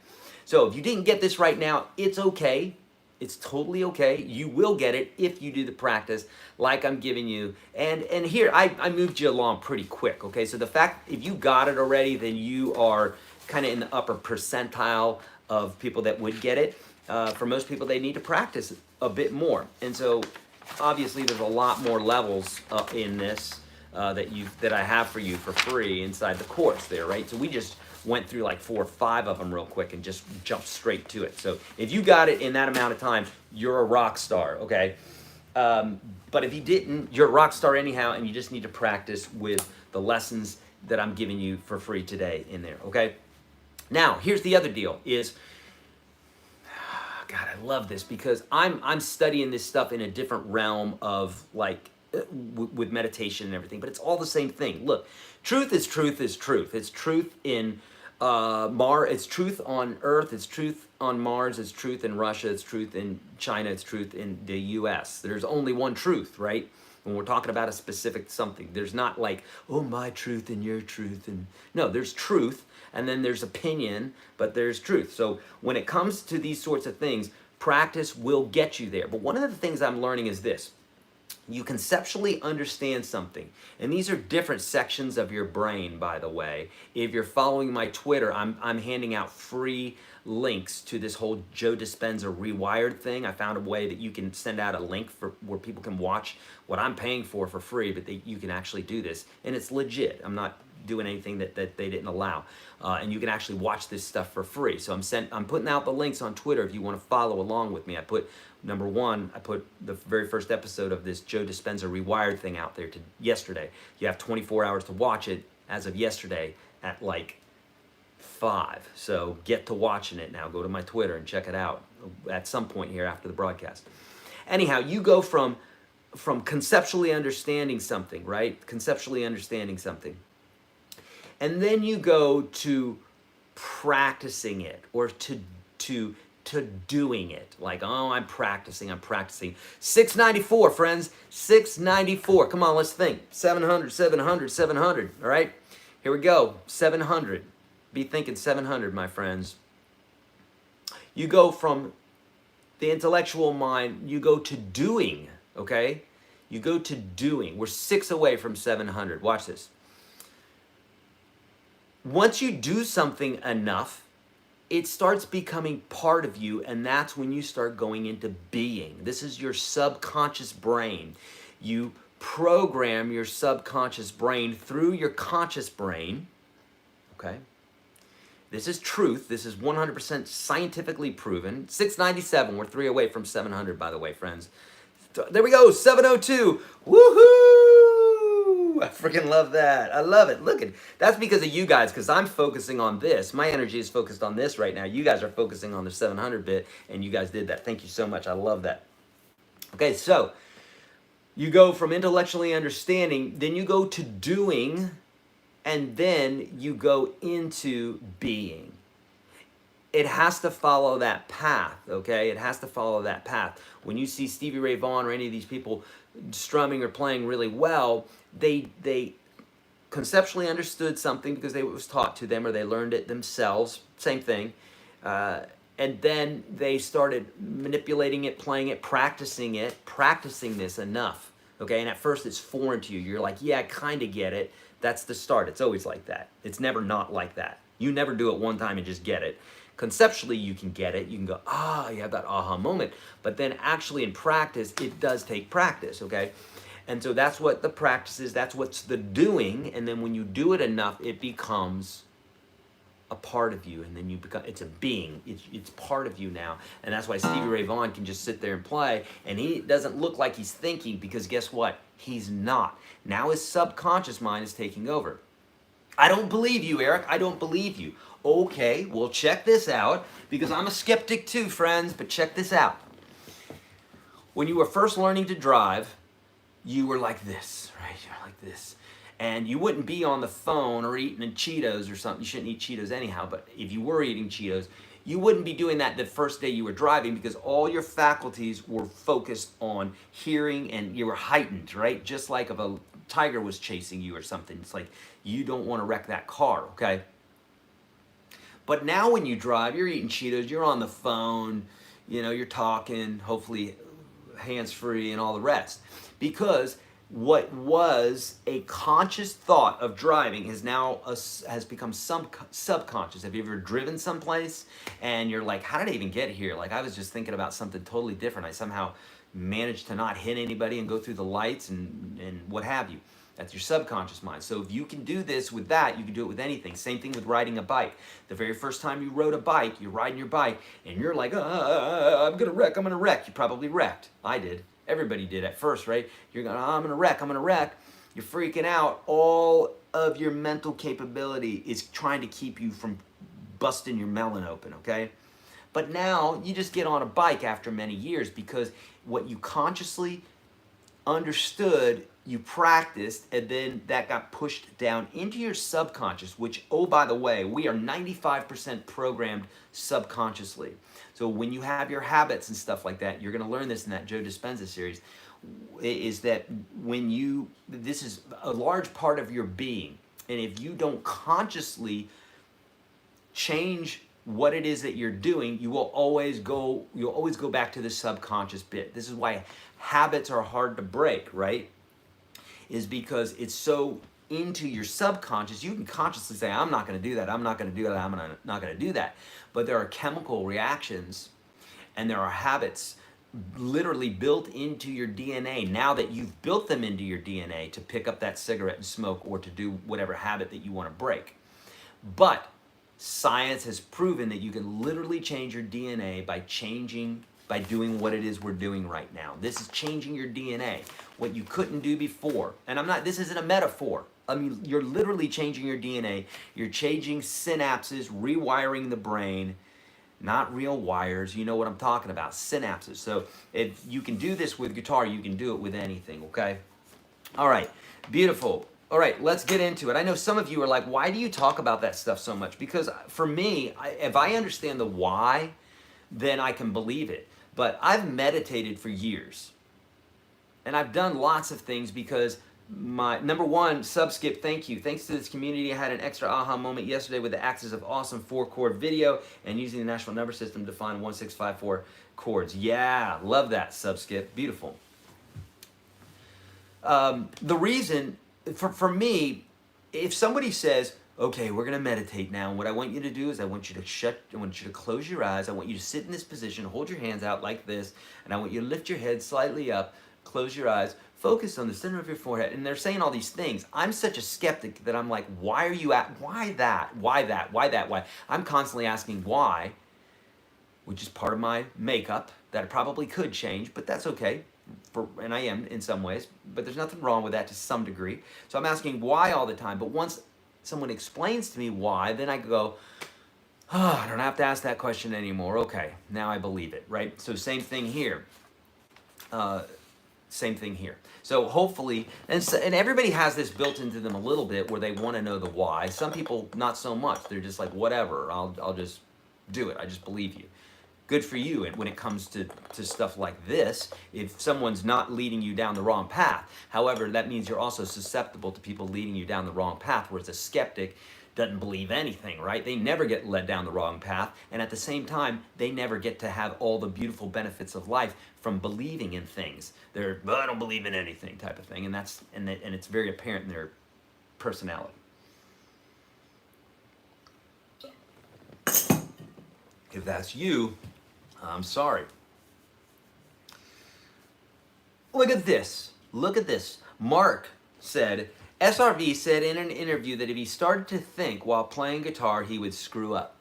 So if you didn't get this right now, it's okay. It's totally okay. You will get it if you do the practice like I'm giving you. And here, I moved you along pretty quick, okay? So the fact, if you got it already, then you are kind of in the upper percentile of people that would get it. For most people, they need to practice a bit more. And so obviously there's a lot more levels in this that I have for you for free inside the course there, right? So we just went through like 4 or 5 of them real quick and just jumped straight to it. So if you got it in that amount of time, you're a rock star, okay? But if you didn't, you're a rock star anyhow, and you just need to practice with the lessons that I'm giving you for free today in there, okay? Now, here's the other deal is, God, I love this because I'm studying this stuff in a different realm of like, with meditation and everything, but it's all the same thing. Look, truth is truth is truth. It's truth in it's truth on Earth, it's truth on Mars, it's truth in Russia, it's truth in China, it's truth in the US. There's only one truth, right? When we're talking about a specific something, there's not like, oh, my truth and your truth. And no, there's truth, and then there's opinion, but there's truth. So when it comes to these sorts of things, practice will get you there. But one of the things I'm learning is this. You conceptually understand something. And these are different sections of your brain, by the way. If you're following my Twitter, I'm handing out free links to this whole Joe Dispenza Rewired thing. I found a way that you can send out a link for where people can watch what I'm paying for free, but you can actually do this. And it's legit. I'm not doing anything that they didn't allow. And you can actually watch this stuff for free. So I'm putting out the links on Twitter if you want to follow along with me. I put number 1, I put the very first episode of this Joe Dispenza Rewired thing out there yesterday. You have 24 hours to watch it as of yesterday at like 5. So get to watching it now. Go to my Twitter and check it out at some point here after the broadcast. Anyhow, you go from conceptually understanding something, right? Conceptually understanding something. And then you go to practicing it or to doing it. Like, oh, I'm practicing. 694, friends. 694. Come on, let's think. 700, 700, 700. All right? Here we go. 700. Be thinking 700, my friends. You go from the intellectual mind, you go to doing, okay? You go to doing. We're 6 away from 700. Watch this. Once you do something enough, it starts becoming part of you, and that's when you start going into being. This is your subconscious brain. You program your subconscious brain through your conscious brain, okay? This is truth. This is 100% scientifically proven. 697, we're 3 away from 700, by the way, friends. There we go, 702. Woohoo! I freaking love that. I love it. Look at that's because of you guys, because I'm focusing on this. My energy is focused on this right now. You guys are focusing on the 700 bit, and you guys did that. Thank you so much. I love that. Okay, so you go from intellectually understanding, then you go to doing, and then you go into being. It has to follow that path, okay? It has to follow that path. When you see Stevie Ray Vaughan or any of these people strumming or playing really well, they conceptually understood something because it was taught to them or they learned it themselves, same thing. And then they started manipulating it, playing it, practicing this enough, okay? And at first it's foreign to you. You're like, yeah, I kind of get it. That's the start. It's always like that. It's never not like that. You never do it one time and just get it. Conceptually, you can get it. You can go, you have that aha moment. But then actually in practice, it does take practice, okay? And so that's what the practice is. That's what's the doing. And then when you do it enough, it becomes a part of you. And then it's a being. It's part of you now. And that's why Stevie Ray Vaughan can just sit there and play. And he doesn't look like he's thinking because guess what? He's not. Now his subconscious mind is taking over. I don't believe you, Eric. I don't believe you. Okay, well, check this out, because I'm a skeptic too, friends, but check this out. When you were first learning to drive, you were like this, right? You're like this. And you wouldn't be on the phone or eating Cheetos or something. You shouldn't eat Cheetos anyhow, but if you were eating Cheetos, you wouldn't be doing that the first day you were driving, because all your faculties were focused on hearing and you were heightened, right? Just like if a tiger was chasing you or something. It's like you don't want to wreck that car, okay? But now when you drive, you're eating Cheetos, you're on the phone, you're talking, hopefully hands-free and all the rest. Because what was a conscious thought of driving has become subconscious. Have you ever driven someplace and you're like, how did I even get here? Like, I was just thinking about something totally different. I somehow managed to not hit anybody and go through the lights and what have you. That's your subconscious mind. So if you can do this with that, you can do it with anything. Same thing with riding a bike. The very first time you rode a bike, you're riding your bike, and you're like, I'm gonna wreck, I'm gonna wreck. You probably wrecked. I did. Everybody did at first, right? You're going, I'm gonna wreck, I'm gonna wreck. You're freaking out. All of your mental capability is trying to keep you from busting your melon open, okay? But now you just get on a bike after many years, because what you consciously understood, you practiced, and then that got pushed down into your subconscious, which, oh, by the way, we are 95% programmed subconsciously. So when you have your habits and stuff like that, you're going to learn this in that Joe Dispenza series, is that this is a large part of your being. And if you don't consciously change what it is that you're doing, you'll always go back to the subconscious bit. This is why habits are hard to break, right? Is because it's so into your subconscious. You can consciously say, I'm not going to do that, I'm not going to do that, I'm not going to do that. But there are chemical reactions and there are habits literally built into your DNA, now that you've built them into your DNA, to pick up that cigarette and smoke, or to do whatever habit that you want to break. But science has proven that you can literally change your DNA by doing what it is we're doing right now. This is changing your DNA, what you couldn't do before. And this isn't a metaphor. I mean, you're literally changing your DNA. You're changing synapses, rewiring the brain, not real wires. You know what I'm talking about, synapses. So if you can do this with guitar, you can do it with anything, okay? All right, beautiful. All right, let's get into it. I know some of you are like, why do you talk about that stuff so much? Because for me, if I understand the why, then I can believe it. But I've meditated for years. And I've done lots of things, because my number one, Subskip, thank you. Thanks to this community, I had an extra aha moment yesterday with the Axis of Awesome 4-chord video and using the National Number System to find 1654 chords. Yeah, love that, Subskip. Beautiful. The reason, for me, if somebody says, okay, we're going to meditate now, what I want you to do is I want you to close your eyes, I want you to sit in this position, hold your hands out like this, and I want you to lift your head slightly up, close your eyes, focus on the center of your forehead. And they're saying all these things. I'm such a skeptic that I'm like, why that? Why? I'm constantly asking why, which is part of my makeup that I probably could change, but that's okay. And I am in some ways, but there's nothing wrong with that to some degree. So I'm asking why all the time, but once someone explains to me why, then I go, I don't have to ask that question anymore. Okay, now I believe it, right? So same thing here. So hopefully, and everybody has this built into them a little bit, where they want to know the why. Some people, not so much. They're just like, whatever, I'll just do it. I just believe you. Good for you. And when it comes to stuff like this, if someone's not leading you down the wrong path. However, that means you're also susceptible to people leading you down the wrong path, whereas a skeptic doesn't believe anything, right? They never get led down the wrong path, and at the same time, they never get to have all the beautiful benefits of life from believing in things. They're, well, I don't believe in anything type of thing, and it's very apparent in their personality. If that's you, I'm sorry. Look at this. Look at this. Mark said, SRV said in an interview that if he started to think while playing guitar, he would screw up.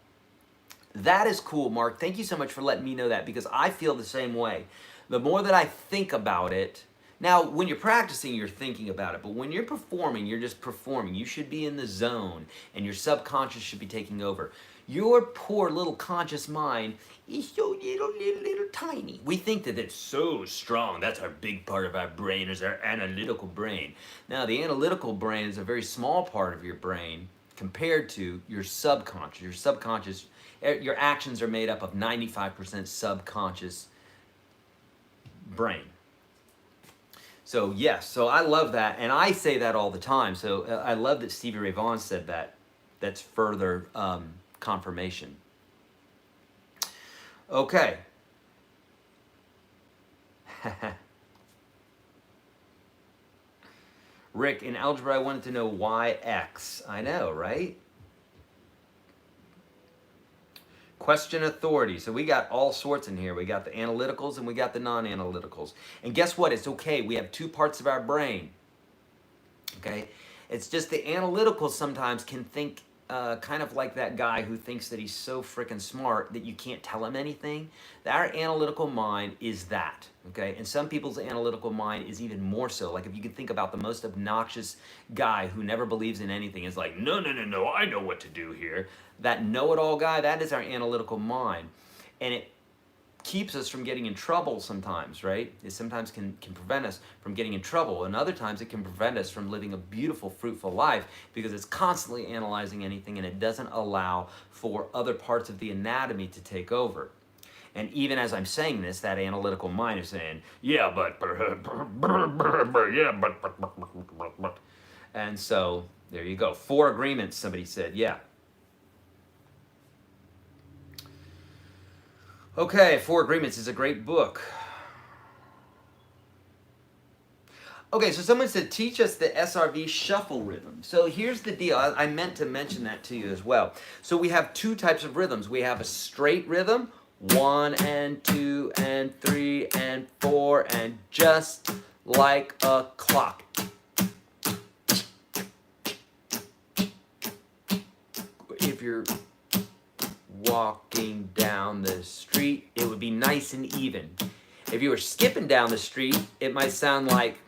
That is cool, Mark. Thank you so much for letting me know that, because I feel the same way. The more that I think about it, Now, when you're practicing, you're thinking about it, but when you're performing, you're just performing. You should be in the zone, and your subconscious should be taking over. Your poor little conscious mind is so little tiny. We think that it's so strong. That's our big part of our brain, is our analytical brain. Now, the analytical brain is a very small part of your brain compared to your subconscious. Your subconscious, your actions are made up of 95% subconscious brain. So yes, so I love that, and I say that all the time. So I love that Stevie Ray Vaughan said that. That's further confirmation. Okay. Rick, in algebra I wanted to know why X. I know, right? Question authority. So we got all sorts in here. We got the analyticals and we got the non-analyticals. And guess what? It's okay. We have two parts of our brain. Okay? It's just the analyticals sometimes can think kind of like that guy who thinks that he's so freaking smart that you can't tell him anything. Our analytical mind is that. Okay? And some people's analytical mind is even more so. Like if you can think about the most obnoxious guy who never believes in anything, is like, no, I know what to do here. That know-it-all guy, that is our analytical mind. And it keeps us from getting in trouble sometimes, right? It sometimes can prevent us from getting in trouble, and other times it can prevent us from living a beautiful, fruitful life because it's constantly analyzing anything and it doesn't allow for other parts of the anatomy to take over. And even as I'm saying this, that analytical mind is saying, yeah, but, and so there you go. 4 agreements, somebody said, yeah. Okay, 4 Agreements is a great book. Okay, so someone said, teach us the SRV shuffle rhythm. So here's the deal. I meant to mention that to you as well. So we have 2 types of rhythms. We have a straight rhythm, 1 and 2 and 3 and 4, and just like a clock. If you're walking down the street, it would be nice and even. If you were skipping down the street, it might sound like,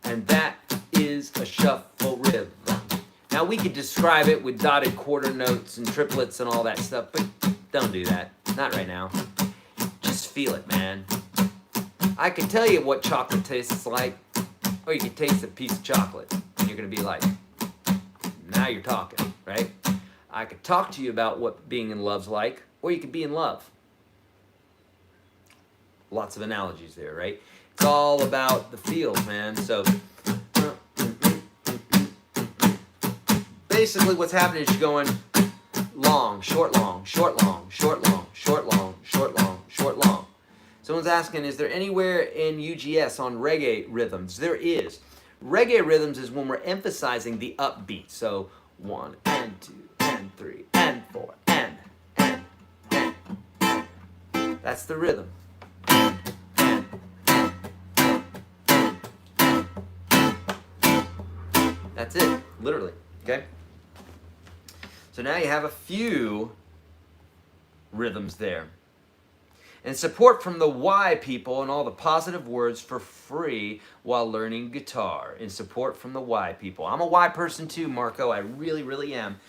and that is a shuffle rhythm. Now we could describe it with dotted quarter notes and triplets and all that stuff, but don't do that. Not right now. Just feel it, man. I can tell you what chocolate tastes like, or you can taste a piece of chocolate, and you're going to be like, now you're talking, right? I could talk to you about what being in love's like, or you could be in love. Lots of analogies there, right? It's all about the feels, man. So basically what's happening is you're going long, short, long, short, long, short, long, short, long, short, long, short, long. Someone's asking, is there anywhere in UGS on reggae rhythms? There is. Reggae rhythms is when we're emphasizing the upbeat. So 1 and 2 and 3 and 4 and. That's the rhythm. That's it, literally, okay? So now you have a few rhythms there. And support from the Y people and all the positive words for free while learning guitar. And support from the Y people. I'm a Y person too, Marco. I really, really am.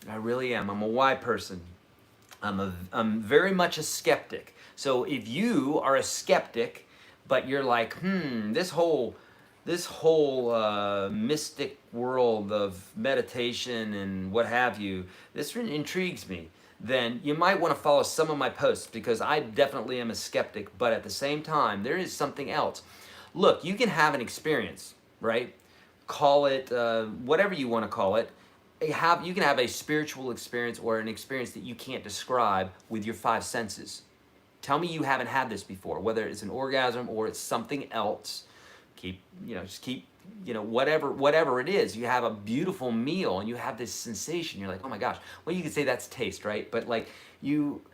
I really am. I'm a Y person. I'm very much a skeptic. So if you are a skeptic, but you're like, this whole mystic world of meditation and what have you, this intrigues me, then you might want to follow some of my posts, because I definitely am a skeptic, but at the same time, there is something else. Look, you can have an experience, right? Call it whatever you want to call it. You can have a spiritual experience or an experience that you can't describe with your 5 senses. Tell me you haven't had this before, whether it's an orgasm or it's something else. Whatever it is, you have a beautiful meal and you have this sensation. You're like, oh my gosh. Well, you could say that's taste, right? But like,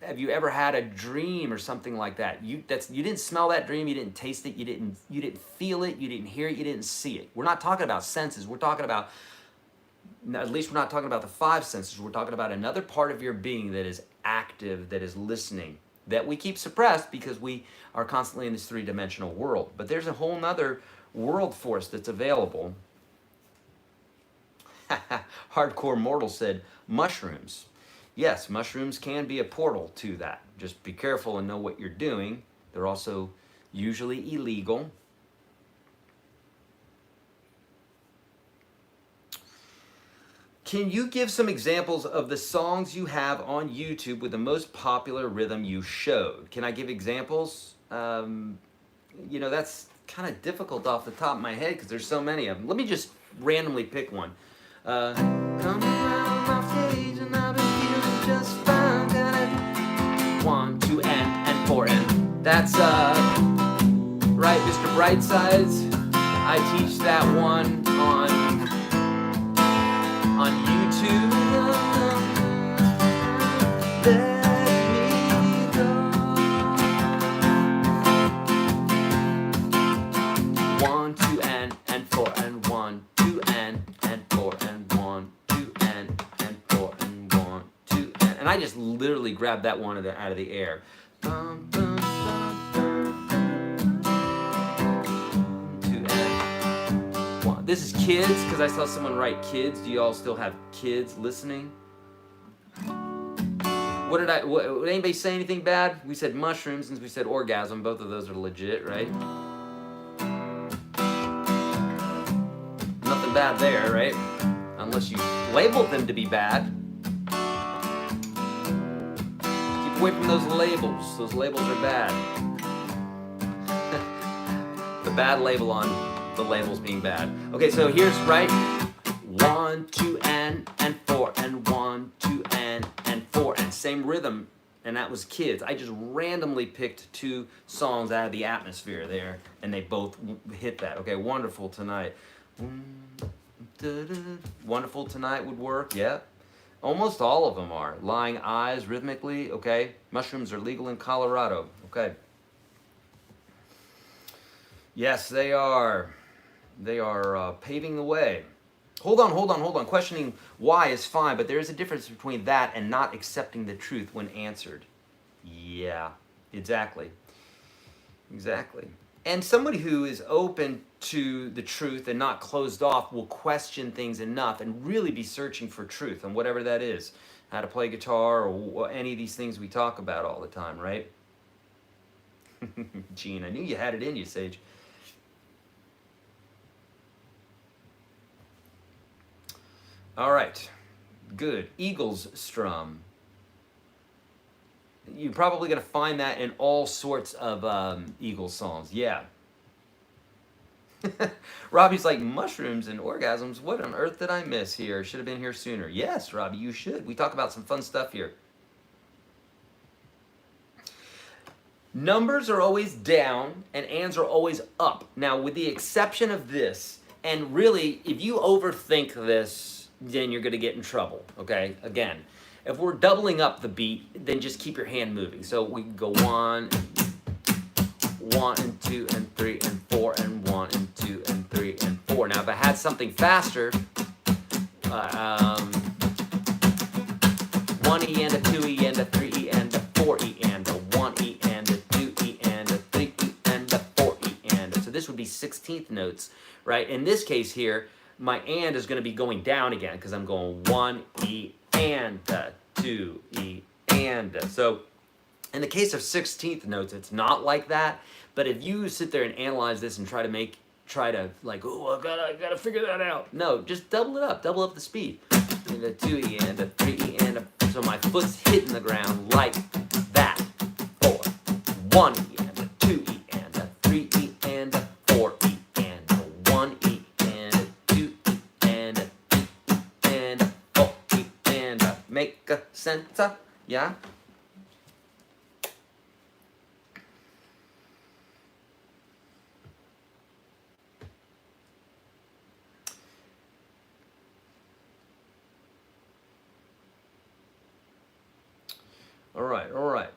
have you ever had a dream or something like that? You didn't smell that dream, you didn't taste it, you didn't feel it, you didn't hear it, you didn't see it. We're not talking about senses. We're talking about at least we're not talking about the five senses. We're talking about another part of your being that is active, that is listening, that we keep suppressed because we are constantly in this three-dimensional world. But there's a whole nother world for us that's available. Hardcore Mortal said, mushrooms. Yes, mushrooms can be a portal to that. Just be careful and know what you're doing. They're also usually illegal. Can you give some examples of the songs you have on YouTube with the most popular rhythm you showed? Can I give examples? You know, that's kind of difficult off the top of my head because there's so many of them. Let me just randomly pick one. Come around my stage and I've been feeling just fine. Got it. 1, 2, and 4, and that's right, Mr. Brightsides. I teach that one on YouTube. Let me go. 1, 2, and 4, and 1, 2, and 4, and 1, 2, and 4, and 1, 2, and I just literally grabbed that one out of the air. This is kids, because I saw someone write kids. Do you all still have kids listening? What, anybody say anything bad? We said mushrooms, since we said orgasm. Both of those are legit, right? Nothing bad there, right? Unless you labeled them to be bad. Keep away from those labels. Those labels are bad. The bad label on the labels being bad. Okay, so here's right. 1, 2, and 4, and 1, 2, and 4, and same rhythm, and that was kids. I just randomly picked 2 songs out of the atmosphere there, and they both hit that. Okay, Wonderful Tonight. Wonderful Tonight would work, yeah. Almost all of them are. Lying Eyes rhythmically, okay. Mushrooms are legal in Colorado, okay. Yes, they are. They are paving the way. Hold on. Questioning why is fine, but there is a difference between that and not accepting the truth when answered. Yeah, exactly. And somebody who is open to the truth and not closed off will question things enough and really be searching for truth on whatever that is. How to play guitar or any of these things we talk about all the time, right? Gene, I knew you had it in you, Sage. All right, good. Eagles strum. You're probably going to find that in all sorts of Eagles songs. Yeah. Robbie's like, mushrooms and orgasms. What on earth did I miss here? Should have been here sooner. Yes, Robbie, you should. We talk about some fun stuff here. Numbers are always down and ands are always up. Now, with the exception of this, and really, if you overthink this, then you're going to get in trouble, okay? Again, if we're doubling up the beat, then just keep your hand moving. So we can go 1, and 2, and 3, and 4, and 1, and 2, and 3, and 4. Now, if I had something faster, 1 E and a 2 E and a 3 E and a 4 E and a 1 E and a 2 E and a 3 E and a 4 E and a. So this would be 16th notes, right? In this case here, my and is going to be going down again because I'm going 1 E and a 2 E and a. So in the case of 16th notes, it's not like that. But if you sit there and analyze this and try to like, oh, I gotta figure that out. No, just double it up. Double up the speed. And a 2 E and a 3 E and a. So my foot's hitting the ground like that. 4, 1 E and a 2 E and a 3 E and a 4 E and a 1 E and a 2 E and a 3 E and a 4 E and a. Make a sense, yeah? All right.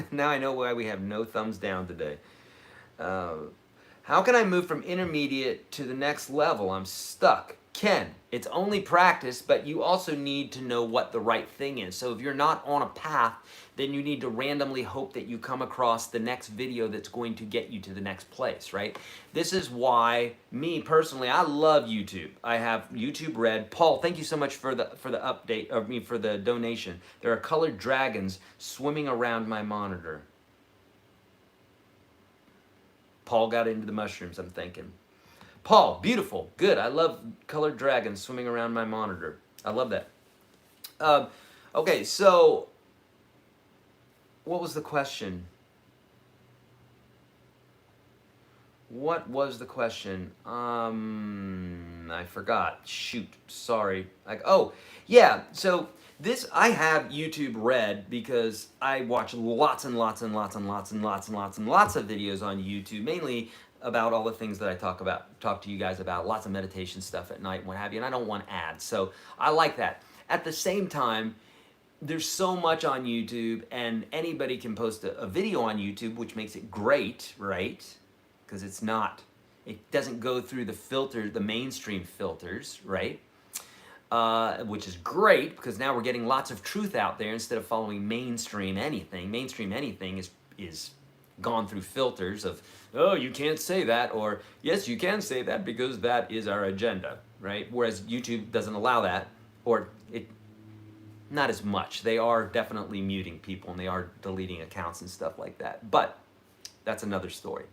Now I know why we have no thumbs down today. How How can I move from intermediate to the next level? I'm stuck. Ken, it's only practice, but you also need to know what the right thing is. So if you're not on a path, then you need to randomly hope that you come across the next video that's going to get you to the next place, right? This is why, me personally, I love YouTube. I have YouTube Red. Paul, thank you so much for the update, for the donation. There are colored dragons swimming around my monitor. Paul got into the mushrooms, I'm thinking. Paul, beautiful, good. I love colored dragons swimming around my monitor. I love that. Okay, so what was the question? What was the question? I forgot. Shoot, sorry. Oh, yeah. So I have YouTube Red because I watch lots and lots and lots and lots and lots and lots and lots of videos on YouTube, mainly about all the things that I talk to you guys about, lots of meditation stuff at night and what have you, and I don't want ads, so I like that. At the same time, there's so much on YouTube, and anybody can post a video on YouTube, which makes it great, right? Because it doesn't go through the filter, the mainstream filters, right? Which is great, because now we're getting lots of truth out there instead of following mainstream anything. Mainstream anything is gone through filters of, oh, you can't say that, or yes, you can say that because that is our agenda, right? Whereas YouTube doesn't allow that, or not as much. They are definitely muting people and they are deleting accounts and stuff like that, but that's another story.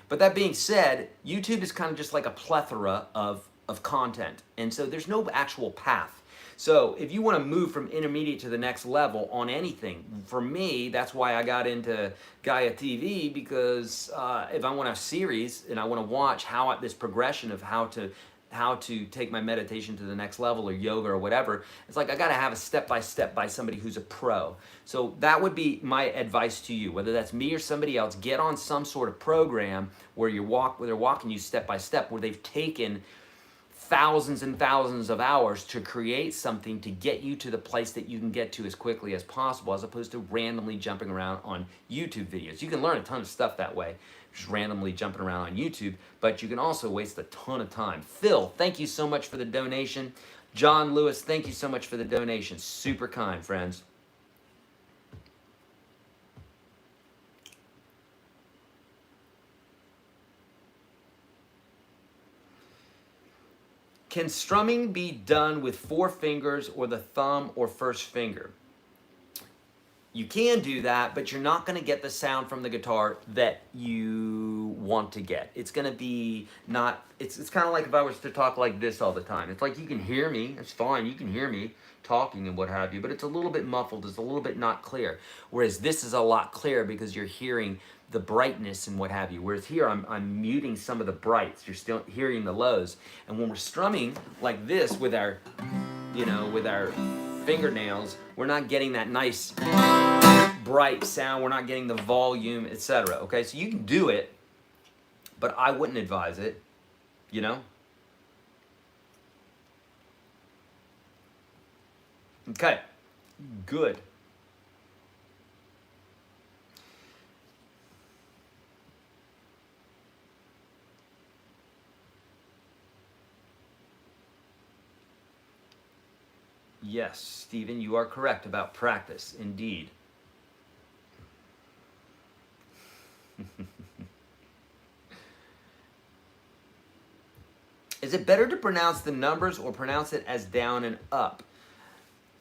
But that being said, YouTube is kind of just like a plethora of content, and so there's no actual path. So if you want to move from intermediate to the next level on anything, for me, that's why I got into Gaia TV, because if I want a series and I want to watch this progression of how to take my meditation to the next level, or yoga or whatever, it's like I got to have a step-by-step by somebody who's a pro. So that would be my advice to you, whether that's me or somebody else. Get on some sort of program where they're walking you step-by-step, where they've taken thousands and thousands of hours to create something to get you to the place that you can get to as quickly as possible, as opposed to randomly jumping around on YouTube videos. You can learn a ton of stuff that way, just randomly jumping around on YouTube, but you can also waste a ton of time. Phil, thank you so much for the donation. John Lewis, thank you so much for the donation. Super kind, friends. Can strumming be done with 4 fingers or the thumb or first finger? You can do that, but you're not going to get the sound from the guitar that you want to get. It's going to be it's kind of like if I was to talk like this all the time. It's like you can hear me, it's fine, you can hear me talking and what have you, but it's a little bit muffled, it's a little bit not clear. Whereas this is a lot clearer because you're hearing the brightness and what have you. Whereas here I'm muting some of the brights, you're still hearing the lows. And when we're strumming like this with our fingernails, we're not getting that nice bright sound, we're not getting the volume, etc. Okay, so you can do it, but I wouldn't advise it, you know? Okay, good. Yes, Stephen, you are correct about practice, indeed. Is it better to pronounce the numbers or pronounce it as down and up?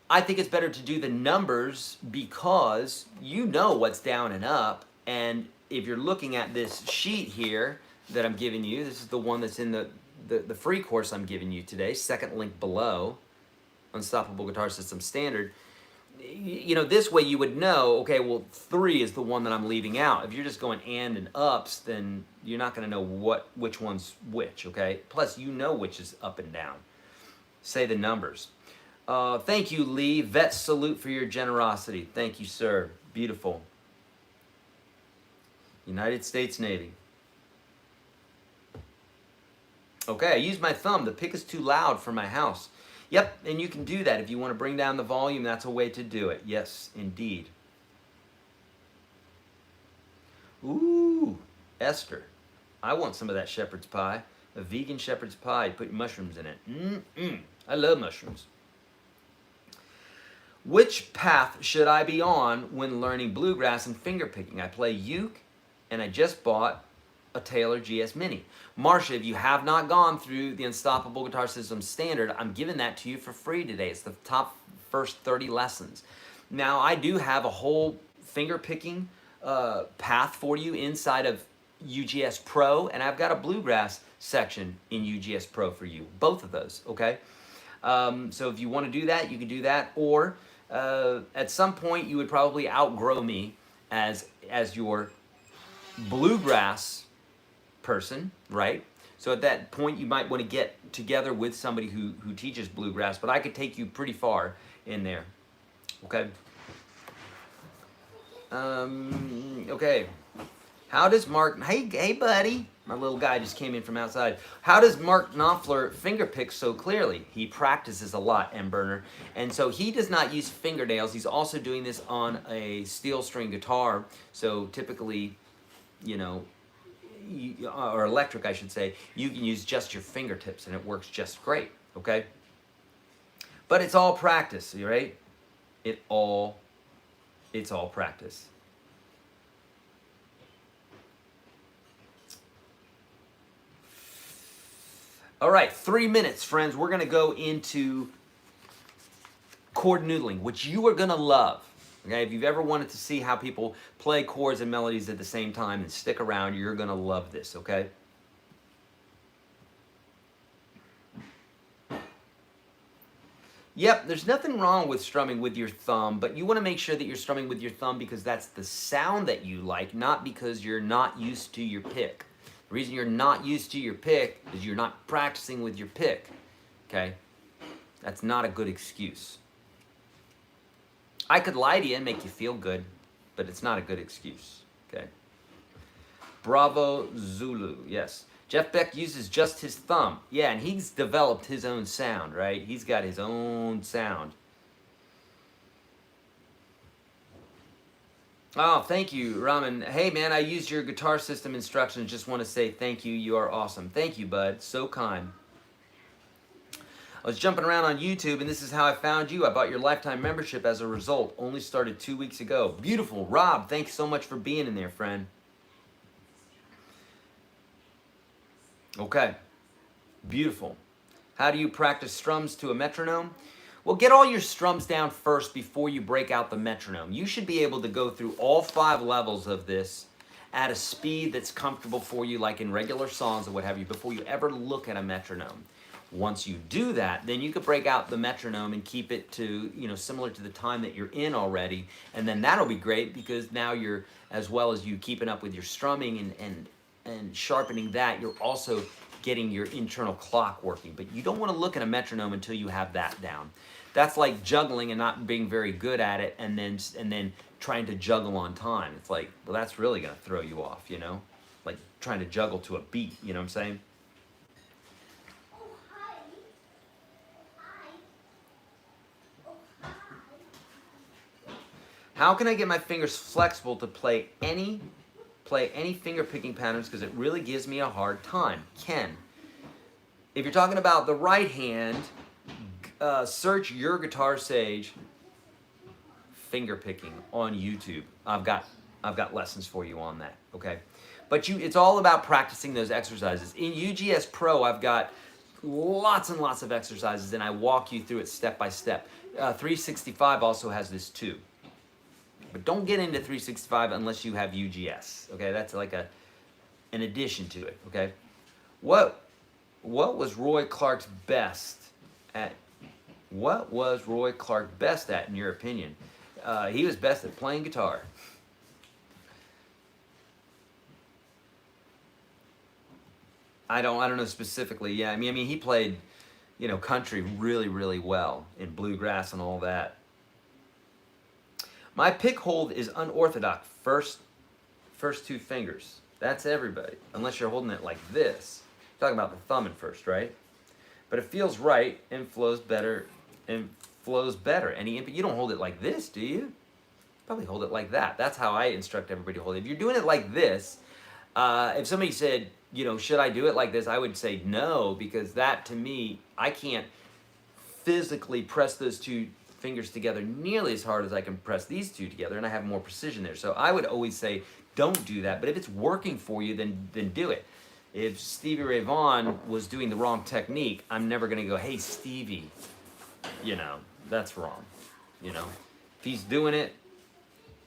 I think it's better to do the numbers because you know what's down and up, and if you're looking at this sheet here that I'm giving you, this is the one that's in the free course I'm giving you today, second link below, Unstoppable Guitar System Standard. You know, this way you would know, okay, well, 3 is the one that I'm leaving out. If you're just going and ups, then you're not going to know which one's which, okay? Plus, you know which is up and down. Say the numbers. Thank you, Lee. Vet salute for your generosity. Thank you, sir. Beautiful. United States Navy. Okay, I use my thumb. The pick is too loud for my house. Yep, and you can do that. If you want to bring down the volume, that's a way to do it. Yes, indeed. Ooh, Esther. I want some of that shepherd's pie. A vegan shepherd's pie. Put mushrooms in it. I love mushrooms. Which path should I be on when learning bluegrass and fingerpicking? I play uke, and I just bought a Taylor GS Mini. Marsha, if you have not gone through the Unstoppable Guitar System Standard, I'm giving that to you for free today. It's the top first 30 lessons. Now, I do have a whole fingerpicking path for you inside of UGS Pro, and I've got a bluegrass section in UGS Pro for you. Both of those, okay? So if you want to do that, you can do that, or at some point you would probably outgrow me as your bluegrass person, right? So at that point you might want to get together with somebody who teaches bluegrass, but I could take you pretty far in there, okay? Okay. How does Mark, hey buddy, my little guy just came in from outside. How does Mark Knopfler fingerpick so clearly? He practices a lot, M-Burner. And so he does not use fingernails. He's also doing this on a steel string guitar. So typically, you know, or electric I should say, you can use just your fingertips and it works just great, okay? But it's all practice, right? It's all practice. All right, 3 minutes, friends. We're going to go into chord noodling, which you are going to love. Okay, if you've ever wanted to see how people play chords and melodies at the same time, and stick around, you're going to love this, okay? Yep, there's nothing wrong with strumming with your thumb, but you want to make sure that you're strumming with your thumb because that's the sound that you like, not because you're not used to your pick. The reason you're not used to your pick is you're not practicing with your pick, okay? That's not a good excuse. I could lie to you and make you feel good, but it's not a good excuse, okay? Bravo Zulu, yes. Jeff Beck uses just his thumb. Yeah, and he's developed his own sound, right? He's got his own sound. Oh, thank you, Raman. Hey, man, I used your guitar system instructions. Just want to say thank you. You are awesome. Thank you, bud. So kind. I was jumping around on YouTube, and this is how I found you. I bought your lifetime membership as a result. Only started 2 weeks ago. Beautiful. Rob, thanks so much for being in there, friend. Okay. Beautiful. How do you practice strums to a metronome? Well, get all your strums down first before you break out the metronome. You should be able to go through all 5 levels of this at a speed that's comfortable for you, like in regular songs or what have you, before you ever look at a metronome. Once you do that, then you could break out the metronome and keep it to, you know, similar to the time that you're in already. And then that'll be great because now you're, as well as you keeping up with your strumming and sharpening that, you're also getting your internal clock working. But you don't want to look at a metronome until you have that down. That's like juggling and not being very good at it and then trying to juggle on time. It's like, well, that's really going to throw you off, you know? Like trying to juggle to a beat, you know what I'm saying? How can I get my fingers flexible to play any finger picking patterns because it really gives me a hard time? Ken, if you're talking about the right hand, search YourGuitarSage finger picking on YouTube. I've got lessons for you on that, okay? But it's all about practicing those exercises. In UGS Pro, I've got lots and lots of exercises, and I walk you through it step by step. 365 also has this too. But don't get into 365 unless you have UGS, okay? That's like an addition to it, okay? What was Roy Clark's best at? What was Roy Clark best at, in your opinion? He was best at playing guitar. I don't know specifically. Yeah, I mean he played, you know, country really, really well in bluegrass and all that. My pick hold is unorthodox. First 2 fingers. That's everybody, unless you're holding it like this. Talking about the thumb at first, right? But it feels right and flows better. And you don't hold it like this, do you? Probably hold it like that. That's how I instruct everybody to hold it. If you're doing it like this, If somebody said, you know, should I do it like this? I would say no, because that to me, I can't physically press those two fingers together nearly as hard as I can press these two together, and I have more precision there. So I would always say, don't do that. But if it's working for you, then do it. If Stevie Ray Vaughan was doing the wrong technique, I'm never going to go, hey, Stevie, you know, that's wrong. You know, if he's doing it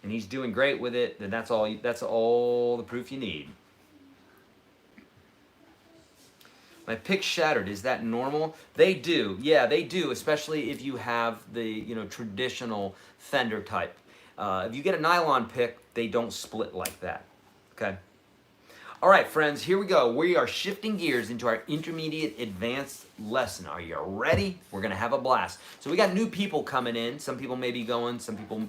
and he's doing great with it, then that's all the proof you need. My pick shattered. Is that normal? They do. Yeah, they do, especially if you have the, you know, traditional Fender type. If you get a nylon pick, they don't split like that. Okay? All right, friends, here we go. We are shifting gears into our intermediate advanced lesson. Are you ready? We're going to have a blast. So we got new people coming in. Some people may be going. Some people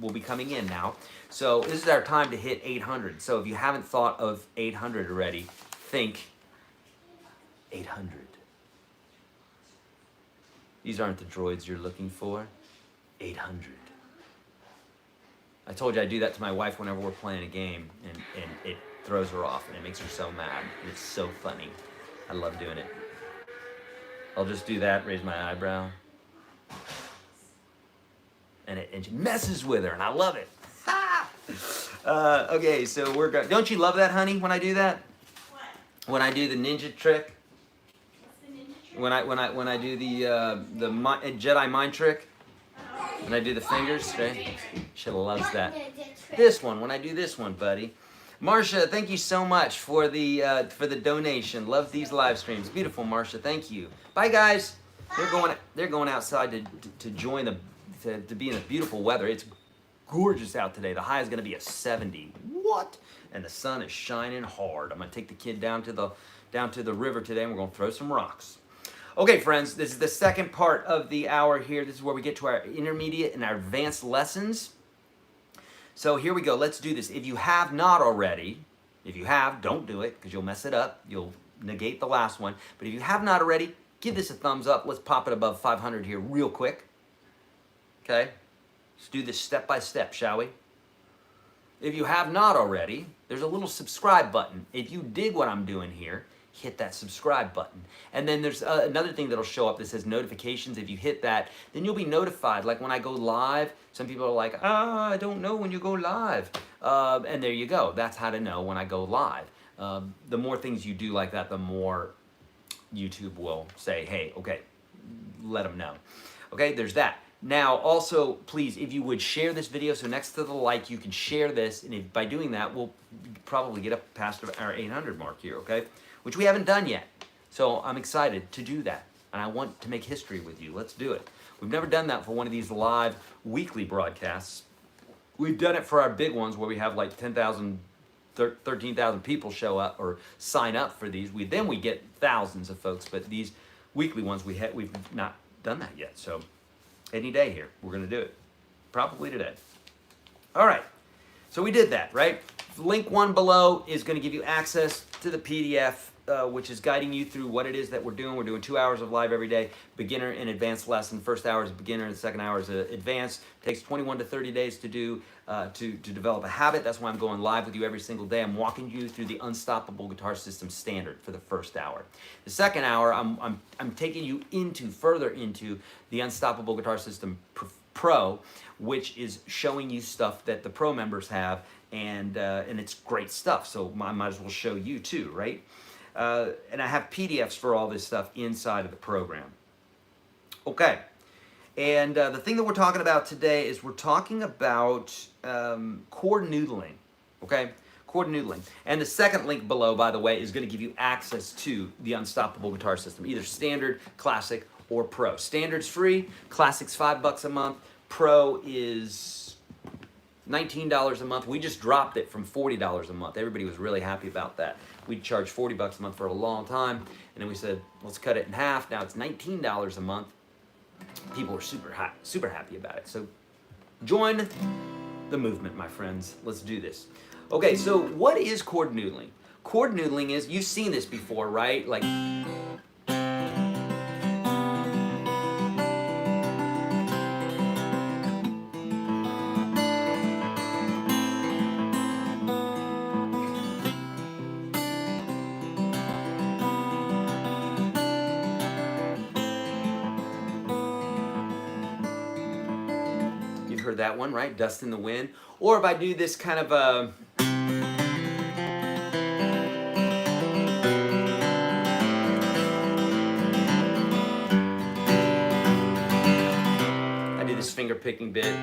will be coming in now. So this is our time to hit 800. So if you haven't thought of 800 already, think 800. These aren't the droids you're looking for. 800. I told you I do that to my wife whenever we're playing a game, and it throws her off, and it makes her so mad. And it's so funny. I love doing it. I'll just do that, raise my eyebrow. And she messes with her, and I love it. Okay, so we're going. Don't you love that, honey, when I do that? What? When I do the ninja trick? What's the ninja trick? When I do the Jedi mind trick, and I do the fingers, right? She loves that. This one, when I do this one, buddy. Marcia, thank you so much for the donation. Love these live streams. Beautiful, Marcia. Thank you. Bye, guys. They're going outside to join to be in the beautiful weather. It's gorgeous out today. The high is going to be a 70. What? And the sun is shining hard. I'm going to take the kid down to the river today, and we're going to throw some rocks. Okay, friends, this is the second part of the hour here. This is where we get to our intermediate and our advanced lessons. So here we go. Let's do this. If you have not already, if you have, don't do it because you'll mess it up. You'll negate the last one. But if you have not already, give this a thumbs up. Let's pop it above 500 here real quick. Okay? Let's do this step by step, shall we? If you have not already, there's a little subscribe button. If you dig what I'm doing here, hit that subscribe button. And then there's another thing that'll show up that says notifications. If you hit that, then you'll be notified. Like when I go live, some people are like, I don't know when you go live. And there you go. That's how to know when I go live. The more things you do like that, the more YouTube will say, hey, okay, let them know. Okay, there's that. Now, also, please, if you would share this video, so next to the like, you can share this, and if, by doing that, we'll probably get up past our 800 mark here, okay? Which we haven't done yet. So I'm excited to do that, and I want to make history with you. Let's do it. We've never done that for one of these live weekly broadcasts. We've done it for our big ones where we have like 10,000, 13,000 people show up or sign up for these. Then we get thousands of folks, but these weekly ones, we've not done that yet. So any day here, we're going to do it. Probably today. All right. So we did that, right? Link 1 below is going to give you access to the PDF, which is guiding you through what it is that we're doing. We're doing 2 hours of live every day, beginner and advanced lesson. First hour is beginner and the second hour is advanced. Takes 21 to 30 days to do to develop a habit. That's why I'm going live with you every single day. I'm walking you through the Unstoppable Guitar System standard for the first hour. The second hour, I'm taking you further into the Unstoppable Guitar System Pro, which is showing you stuff that the Pro members have, and it's great stuff. So I might as well show you too, right? And I have PDFs for all this stuff inside of the program. Okay, and the thing that we're talking about today is we're talking about chord noodling, okay? Chord noodling. And the second link below, by the way, is going to give you access to the Unstoppable Guitar System, either standard, classic, or pro. Standard's free, classic's $5 a month, pro is $19 a month. We just dropped it from $40 a month. Everybody was really happy about that. We charged $40 a month for a long time, and then we said, let's cut it in half. Now it's $19 a month. People were super happy about it. So join the movement, my friends. Let's do this. Okay, so what is chord noodling? Chord noodling is, you've seen this before, right? Like, heard that one, right? Dust in the Wind. Or if I do this kind of a... I do this finger picking bit.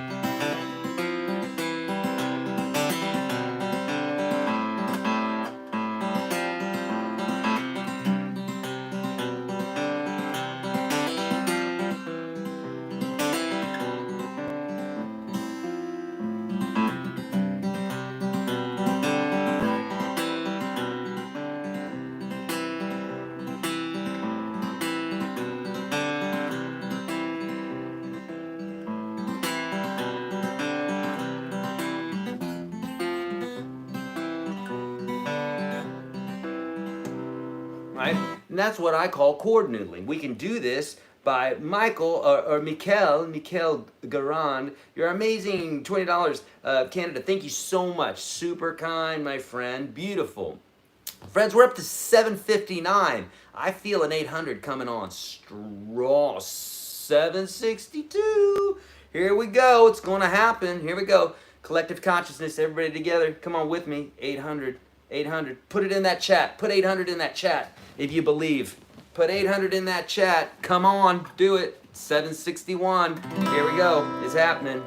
Right? And that's what I call chord noodling. We can do this by Mikel Garand. You're amazing, $20, Canada. Thank you so much. Super kind, my friend. Beautiful. Friends, we're up to 759. I feel an 800 coming on strong. 762. Here we go. It's going to happen. Here we go. Collective consciousness, everybody together. Come on with me. 800. 800. Put it in that chat. Put 800 in that chat if you believe. Put 800 in that chat. Come on, do it. 761. Here we go. It's happening.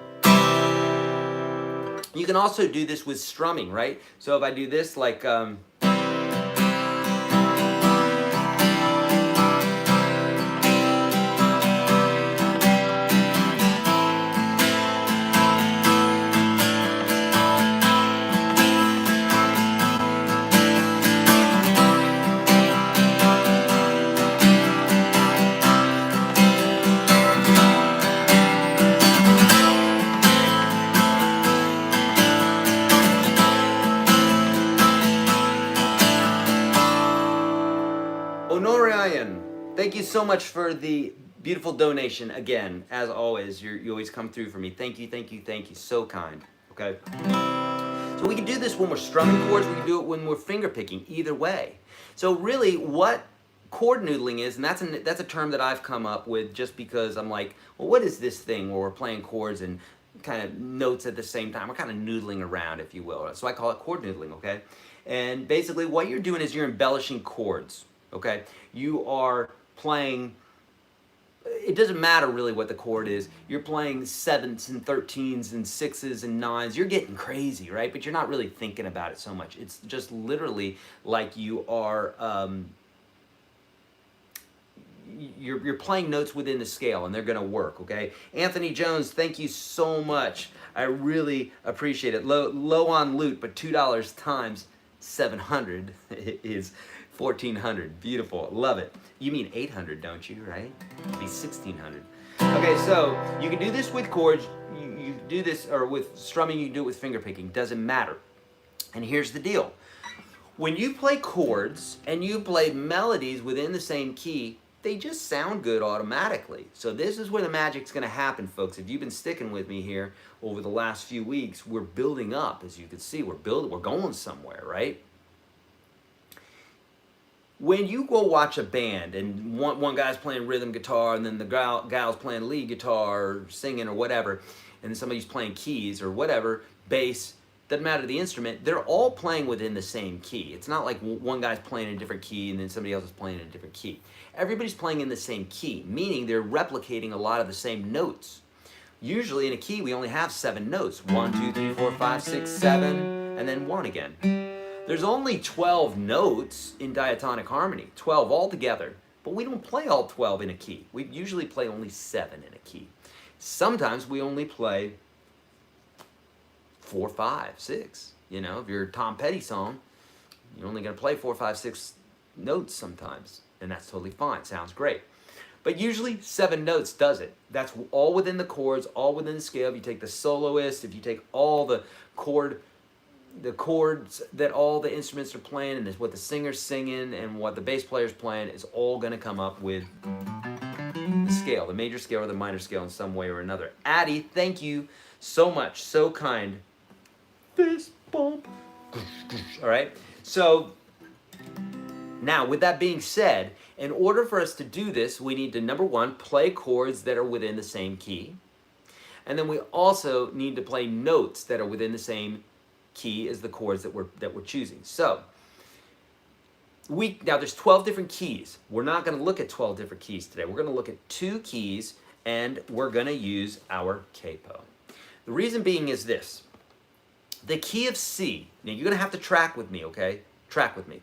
You can also do this with strumming, right? So if I do this like... Honorian, thank you so much for the beautiful donation. Again, as always, you always come through for me. Thank you, thank you, thank you. So kind. Okay. So we can do this when we're strumming chords. We can do it when we're finger picking. Either way. So really, what chord noodling is, and that's a term that I've come up with just because I'm like, well, what is this thing where we're playing chords and kind of notes at the same time? We're kind of noodling around, if you will. So I call it chord noodling. Okay. And basically, what you're doing is you're embellishing chords. Okay, you are playing, it doesn't matter really what the chord is, you're playing 7s and 13s and 6s and 9s, you're getting crazy, right? But you're not really thinking about it so much. It's just literally like you are, you're playing notes within the scale and they're gonna work, okay? Anthony Jones, thank you so much. I really appreciate it. Low on loot, but $2 times 700 is 1,400. Beautiful. Love it. You mean 800, don't you, right? It'd be 1,600. Okay, so you can do this with chords. You do this, or with strumming, you can do it with finger picking. Doesn't matter. And here's the deal. When you play chords and you play melodies within the same key, they just sound good automatically. So this is where the magic's going to happen, folks. If you've been sticking with me here over the last few weeks, we're building up. As you can see, we're going somewhere, right? When you go watch a band and one guy's playing rhythm guitar and then the gal's playing lead guitar or singing or whatever, and then somebody's playing keys or whatever, bass, doesn't matter the instrument, they're all playing within the same key. It's not like one guy's playing in a different key and then somebody else is playing in a different key. Everybody's playing in the same key, meaning they're replicating a lot of the same notes. Usually in a key we only have 7 notes. 1, 2, 3, 4, 5, 6, 7, and then 1 again. There's only 12 notes in diatonic harmony, 12 altogether, but we don't play all 12 in a key. We usually play only 7 in a key. Sometimes we only play 4, 5, 6. You know, if you're a Tom Petty song, you're only going to play 4, 5, 6 notes sometimes, and that's totally fine. Sounds great. But usually 7 notes does it. That's all within the chords, all within the scale. If you take the soloist, if you take all the chords that all the instruments are playing and what the singer's singing and what the bass player's playing is all going to come up with the scale, the major scale or the minor scale in some way or another. Addie, thank you so much. So kind. Fist bump. All right. So now with that being said, in order for us to do this, we need to, number one, play chords that are within the same key. And then we also need to play notes that are within the same key as the chords that we're choosing. So now there's 12 different keys. We're not going to look at 12 different keys today. We're going to look at 2 keys, and we're going to use our capo. The reason being is this. The key of C, now you're going to have to track with me, okay? Track with me.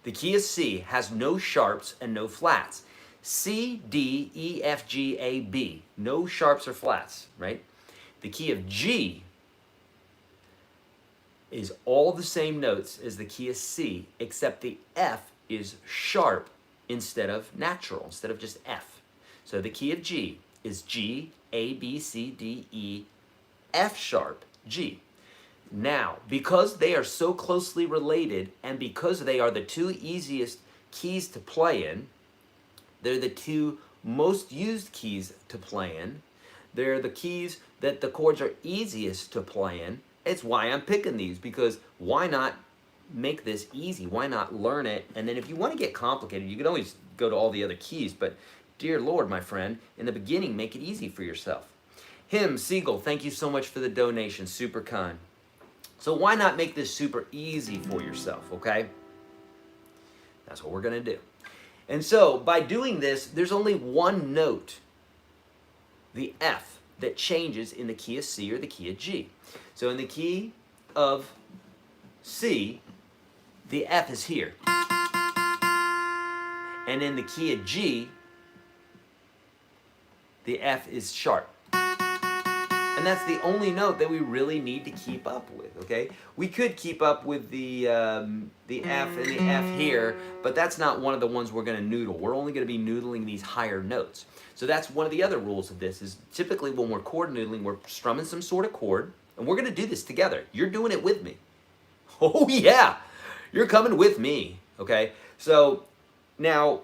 The key of C has no sharps and no flats. C, D, E, F, G, A, B. No sharps or flats, right? The key of G is all the same notes as the key of C, except the F is sharp instead of natural, instead of just F. So the key of G is G, A, B, C, D, E, F sharp, G. Now, because they are so closely related and because they are the 2 easiest keys to play in, they're the 2 most used keys to play in, they're the keys that the chords are easiest to play in. It's why I'm picking these, because why not make this easy? Why not learn it? And then if you want to get complicated, you can always go to all the other keys, but dear Lord, my friend, in the beginning, make it easy for yourself. Him, Siegel, thank you so much for the donation, super kind. So why not make this super easy for yourself, okay? That's what we're going to do. And so by doing this, there's only one note, the F, that changes in the key of C or the key of G. So in the key of C, the F is here. And in the key of G, the F is sharp. And that's the only note that we really need to keep up with, okay? We could keep up with the F and the F here, but that's not one of the ones we're going to noodle. We're only going to be noodling these higher notes. So that's one of the other rules of this, is typically when we're chord noodling, we're strumming some sort of chord, and we're going to do this together. You're doing it with me. Oh yeah, you're coming with me, okay? So now,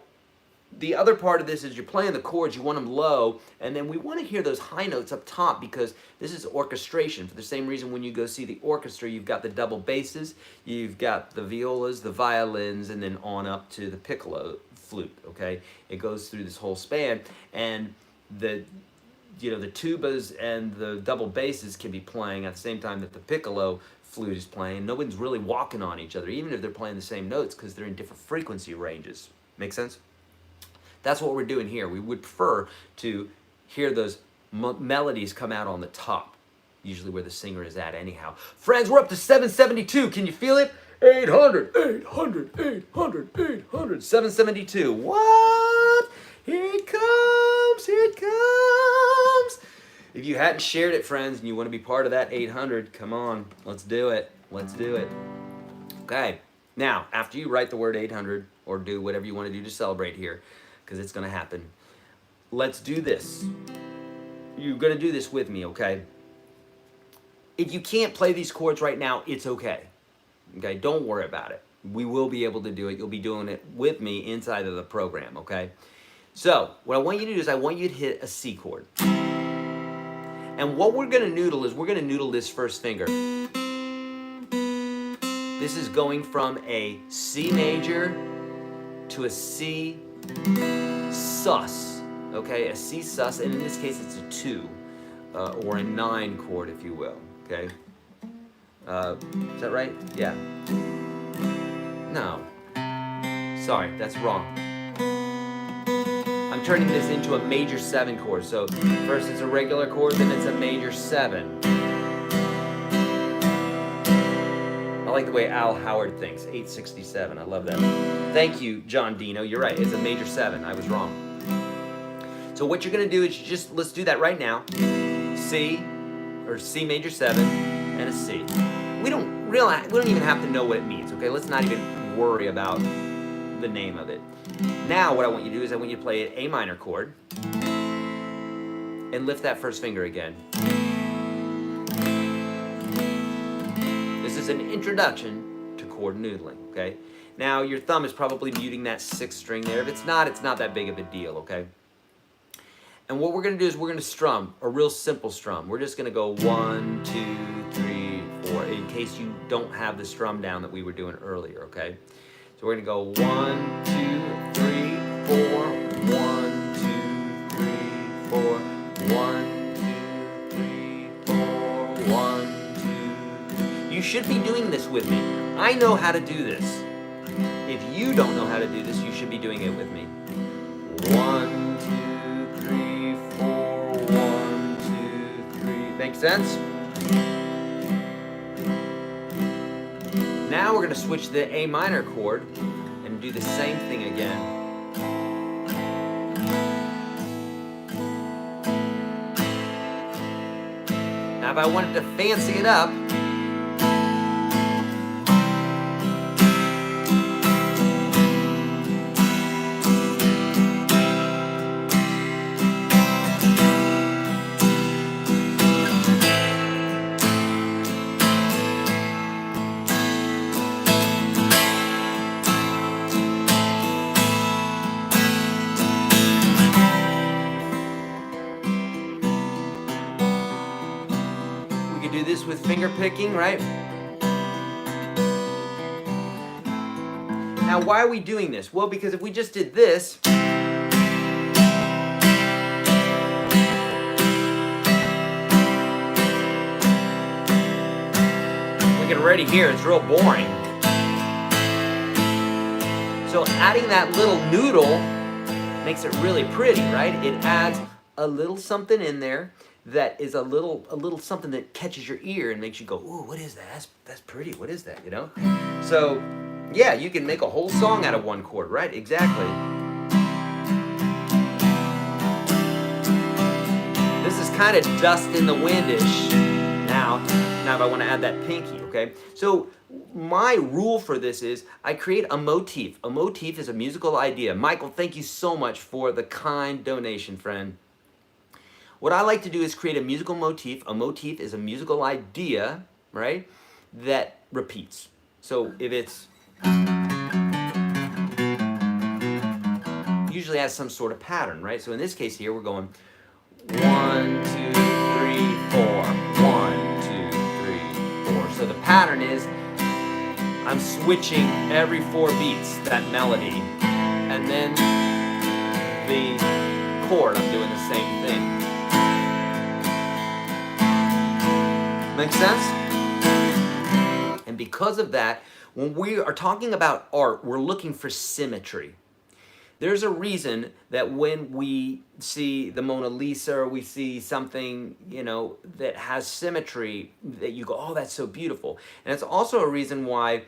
the other part of this is you're playing the chords, you want them low, and then we want to hear those high notes up top because this is orchestration. For the same reason when you go see the orchestra, you've got the double basses, you've got the violas, the violins, and then on up to the piccolo flute, okay? It goes through this whole span, and the tubas and the double basses can be playing at the same time that the piccolo flute is playing. No one's really walking on each other, even if they're playing the same notes, because they're in different frequency ranges. Make sense? That's what we're doing here. We would prefer to hear those melodies come out on the top, usually where the singer is at anyhow. Friends, we're up to 772. Can you feel it? 800, 800, 800, 800, 772. What? Here it comes, here it comes. If you hadn't shared it, friends, and you want to be part of that 800, come on, let's do it. Let's do it. Okay, now, after you write the word 800, or do whatever you want to do to celebrate here, because it's going to happen. Let's do this. You're going to do this with me, okay? If you can't play these chords right now, it's okay. Okay, don't worry about it. We will be able to do it. You'll be doing it with me inside of the program, okay? So, what I want you to do is I want you to hit a C chord. And what we're going to noodle is we're going to noodle this first finger. This is going from a C major to a C sus, okay, a C sus, and in this case it's a 2 or a 9 chord, if you will, okay. Is that right? Yeah. No. Sorry, that's wrong. I'm turning this into a major 7 chord. So first it's a regular chord, then it's a major 7. I like the way Al Howard thinks. 867. I love that. Thank you, John Dino. You're right. It's a major 7. I was wrong. So what you're going to do is let's do that right now. C, or C major 7, and a C. We don't even have to know what it means, okay? Let's not even worry about the name of it. Now what I want you to do is I want you to play an A minor chord and lift that first finger again. This is an introduction to chord noodling, okay? Now your thumb is probably muting that 6th string there. If it's not that big of a deal, okay? And what we're gonna do is we're gonna strum a real simple strum. We're just gonna go 1, 2, 3, 4, in case you don't have the strum down that we were doing earlier, okay? So we're gonna go 1, 2, 3, 4, 1, 2, 3, 4, 1, 2, you should be doing this with me. I know how to do this. If you don't know how to do this, you should be doing it with me. 1, 2, 3, 4, 1, 2, 3. Make sense? Now we're going to switch the A minor chord and do the same thing again. Now if I wanted to fancy it up, do this with finger picking, right? Now, why are we doing this? Well, because if we just did this, look at already here, it's real boring. So adding that little noodle makes it really pretty, right? It adds a little something in there that is a little something that catches your ear and makes you go, ooh, what is that? That's pretty. What is that? You know? So, yeah, you can make a whole song out of one chord, right? Exactly. This is kind of dust in the windish. Now if I want to add that pinky, okay? So my rule for this is I create a motif. A motif is a musical idea. Michael, thank you so much for the kind donation, friend. What I like to do is create a musical motif. A motif is a musical idea, right, that repeats. So if it's usually has some sort of pattern, right? So in this case here, we're going 1, 2, 3, 4, 1, 2, 3, 4. So the pattern is I'm switching every 4 beats, that melody, and then the chord, I'm doing the same thing. Make sense? And because of that, when we are talking about art, we're looking for symmetry. There's a reason that when we see the Mona Lisa or we see something, you know, that has symmetry, that you go, oh, that's so beautiful. And it's also a reason why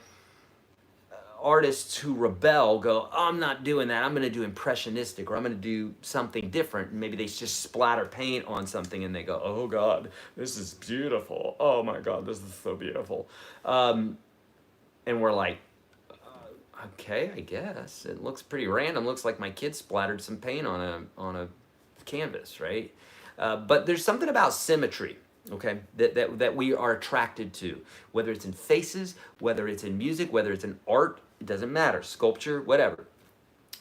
artists who rebel go, oh, I'm not doing that. I'm going to do impressionistic, or I'm going to do something different. And maybe they just splatter paint on something and they go, oh God, this is beautiful. Oh my God, this is so beautiful. And we're like, okay, I guess it looks pretty random. Looks like my kid splattered some paint on a canvas, right? But there's something about symmetry, okay, that we are attracted to, whether it's in faces, whether it's in music, whether it's in art. It doesn't matter, sculpture, whatever,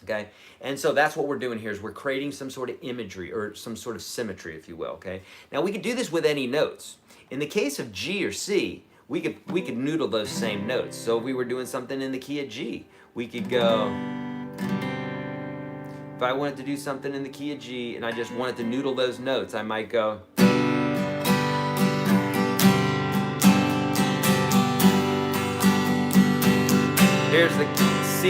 okay? And so that's what we're doing here, is we're creating some sort of imagery or some sort of symmetry, if you will, okay? Now we could do this with any notes. In the case of G or C, we could noodle those same notes. So if we were doing something in the key of G, we could go, if I wanted to do something in the key of G and I just wanted to noodle those notes, I might go, here's the C,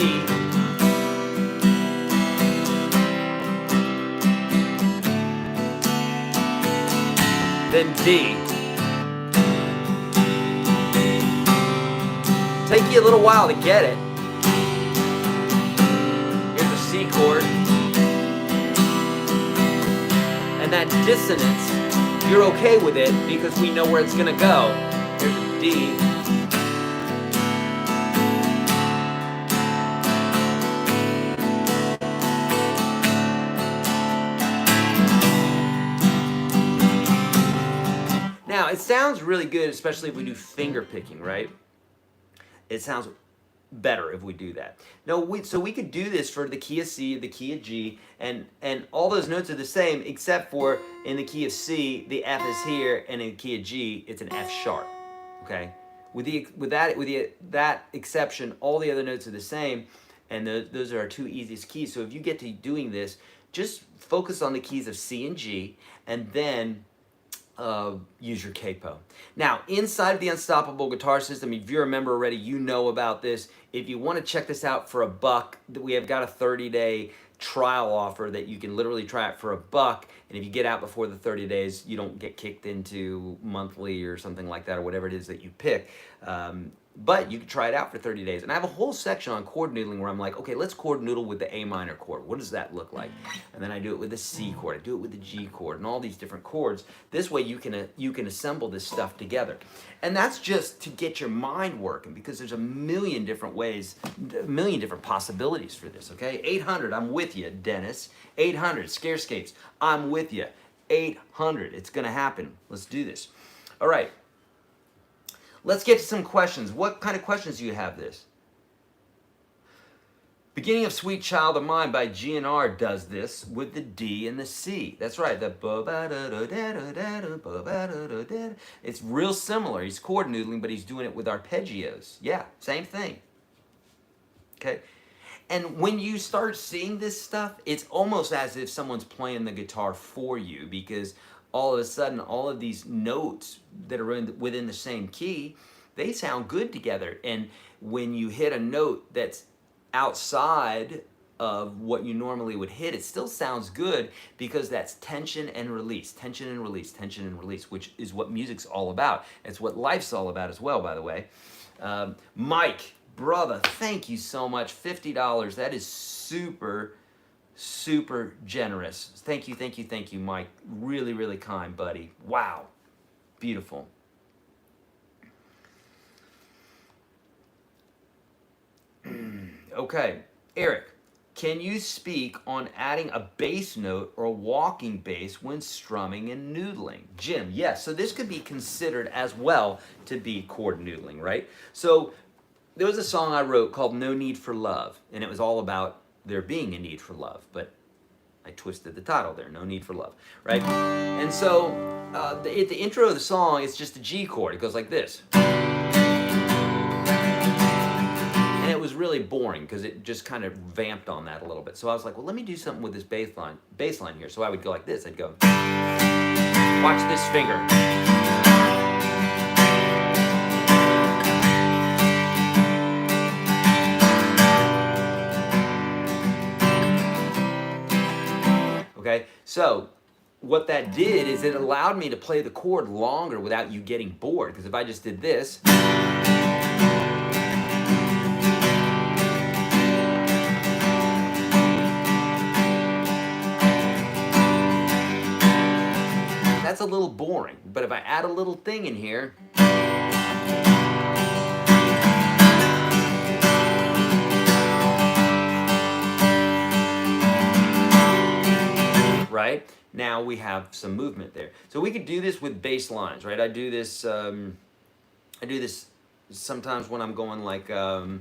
then D. Take you a little while to get it. Here's a C chord. And that dissonance, you're okay with it because we know where it's gonna go. Here's a D. Now, it sounds really good, especially if we do finger picking, right? It sounds better if we do that. No, so we could do this for the key of C, the key of G, and all those notes are the same, except for in the key of C, the F is here, and in the key of G, it's an F sharp. Okay, with that exception, all the other notes are the same, and those are our 2 easiest keys. So if you get to doing this, just focus on the keys of C and G, and then use your capo. Now, inside of the Unstoppable Guitar System, if you're a member already, you know about this. If you want to check this out for $1, we have got a 30-day trial offer that you can literally try it for $1. And if you get out before the 30 days, you don't get kicked into monthly or something like that, or whatever it is that you pick. But you can try it out for 30 days. And I have a whole section on chord noodling where I'm like, okay, let's chord noodle with the A minor chord. What does that look like? And then I do it with the C chord. I do it with the G chord and all these different chords. This way you can assemble this stuff together. And that's just to get your mind working, because there's a million different ways, a million different possibilities for this, okay? 800, I'm with you, Dennis. 800, Scarescapes, I'm with you. 800, it's gonna happen. Let's do this. All right. Let's get to some questions. What kind of questions do you have this? Beginning of Sweet Child of Mine by GNR does this with the D and the C. That's right. It's real similar. He's chord noodling, but he's doing it with arpeggios. Yeah, same thing. Okay. And when you start seeing this stuff, it's almost as if someone's playing the guitar for you, because all of a sudden, all of these notes that are within the same key, they sound good together. And when you hit a note that's outside of what you normally would hit, it still sounds good, because that's tension and release, tension and release, tension and release, which is what music's all about. It's what life's all about as well, by the way. Mike, brother, thank you so much. $50. That is super generous. Thank you, Mike. Really, really kind, buddy. Wow. Beautiful. Okay. Eric, can you speak on adding a bass note or a walking bass when strumming and noodling? Jim, yes. So this could be considered as well to be chord noodling, right? So there was a song I wrote called No Need for Love, and it was all about there being a need for love, but I twisted the title there, No Need for Love, right? And so at the intro of the song, it's just a G chord. It goes like this. And it was really boring because it just kind of vamped on that a little bit. So I was like, well, let me do something with this bass line here. So I would go like this. I'd go, watch this finger. Okay, so what that did is it allowed me to play the chord longer without you getting bored. Because if I just did this, that's a little boring. But if I add a little thing in here, right? Now we have some movement there. So we could do this with bass lines, right? I do this sometimes when I'm going like so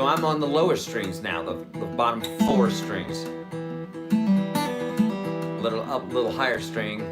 I'm on the lower strings now, the bottom 4 strings. A little up, a little higher string.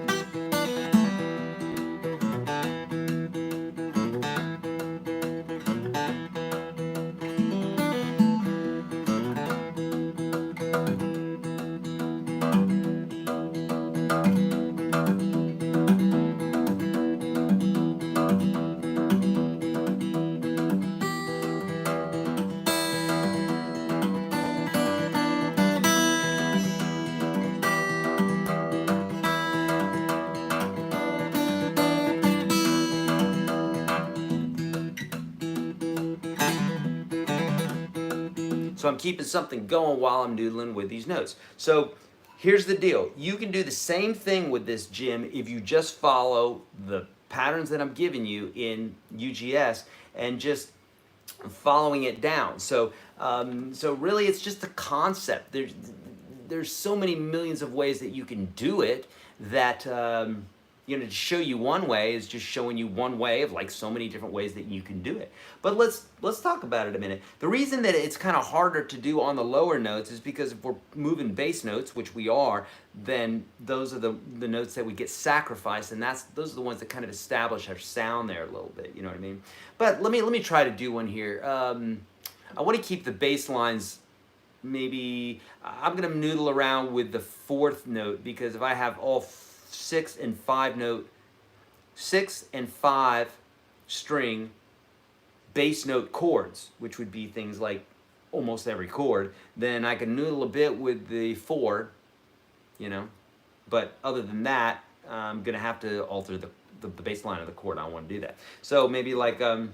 So I'm keeping something going while I'm noodling with these notes. So here's the deal. You can do the same thing with this, Jim, if you just follow the patterns that I'm giving you in UGS and just following it down. So so really it's just a concept. There's so many millions of ways that you can do it that you know, to show you one way is just showing you one way of like so many different ways that you can do it. But let's talk about it a minute. The reason that it's kind of harder to do on the lower notes is because if we're moving bass notes, which we are, then those are the notes that we get sacrificed, and those are the ones that kind of establish our sound there a little bit. You know what I mean? But let me try to do one here. I want to keep the bass lines maybe I'm gonna noodle around with the 4th note, because if I have all 6 and 5 string bass note chords, which would be things like almost every chord, then I can noodle a bit with the 4, you know. But other than that, I'm gonna have to alter the bass line of the chord. I don't want to do that. So maybe like you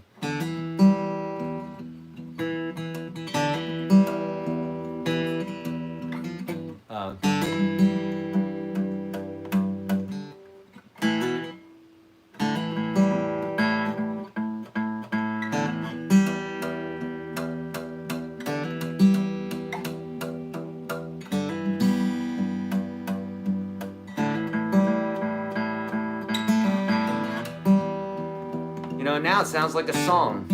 know, now it sounds like a song.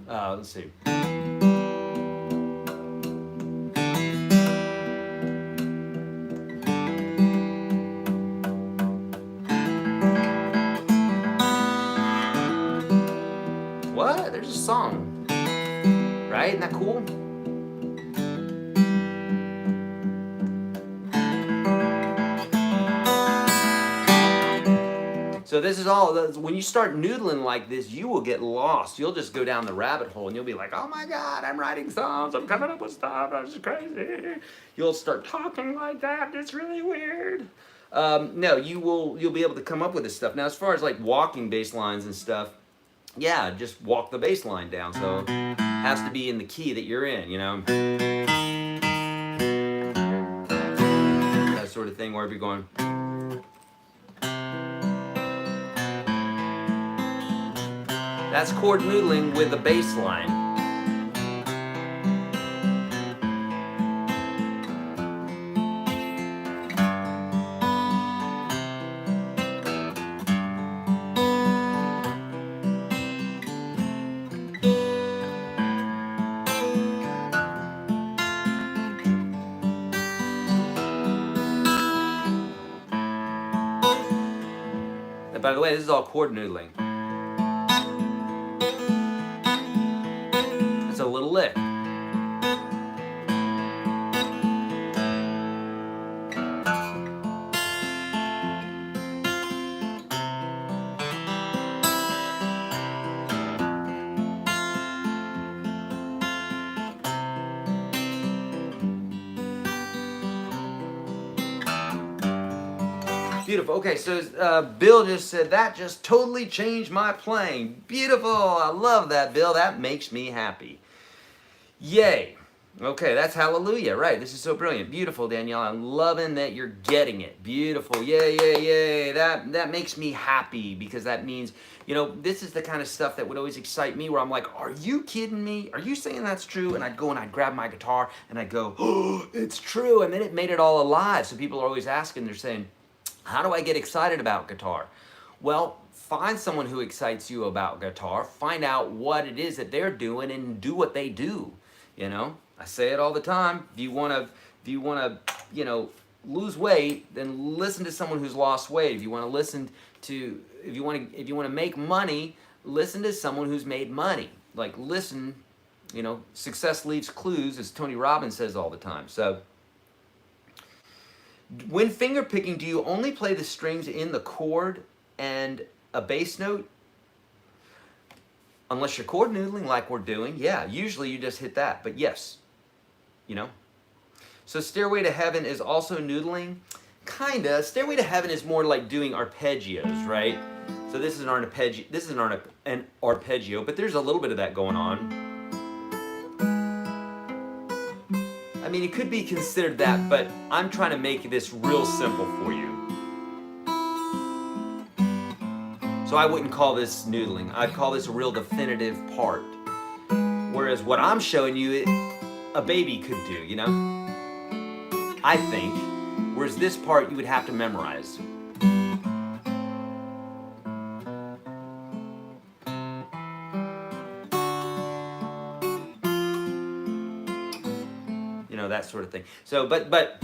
Let's see. What? There's a song, right? Isn't that cool? So this is all, when you start noodling like this, you will get lost. You'll just go down the rabbit hole and you'll be like, oh my God, I'm writing songs, I'm coming up with stuff, this is crazy. You'll start talking like that, it's really weird. No, you'll be able to come up with this stuff. Now, as far as like walking bass lines and stuff, yeah, just walk the bass line down. So it has to be in the key that you're in, you know. That sort of thing, where if you're going, that's chord noodling with the bass line. And by the way, this is all chord noodling. It's a little lick. Beautiful. Okay, so Bill just said, that just totally changed my playing. Beautiful. I love that, Bill. That makes me happy. Yay. Okay, that's hallelujah. Right. This is so brilliant. Beautiful, Danielle. I'm loving that you're getting it. Beautiful. Yay, yay, yay. That makes me happy, because that means, you know, this is the kind of stuff that would always excite me, where I'm like, are you kidding me? Are you saying that's true? And I'd go and I'd grab my guitar and I'd go, oh, it's true. And then it made it all alive. So people are always asking, they're saying, how do I get excited about guitar? Well, find someone who excites you about guitar. Find out what it is that they're doing and do what they do. You know, I say it all the time. If you want to, you know, lose weight, then listen to someone who's lost weight. If you want to make money, listen to someone who's made money. Like, listen, you know, success leaves clues, as Tony Robbins says all the time. So, when finger picking, do you only play the strings in the chord and a bass note? Unless you're chord noodling like we're doing, yeah, usually you just hit that, but yes, you know. So Stairway to Heaven is also noodling? Kinda. Stairway to Heaven is more like doing arpeggios, right? So this is an arpeggio, but there's a little bit of that going on. I mean, it could be considered that, but I'm trying to make this real simple for you. So I wouldn't call this noodling. I'd call this a real definitive part. Whereas what I'm showing you, a baby could do, you know? I think. Whereas this part you would have to memorize. You know, that sort of thing. So, but,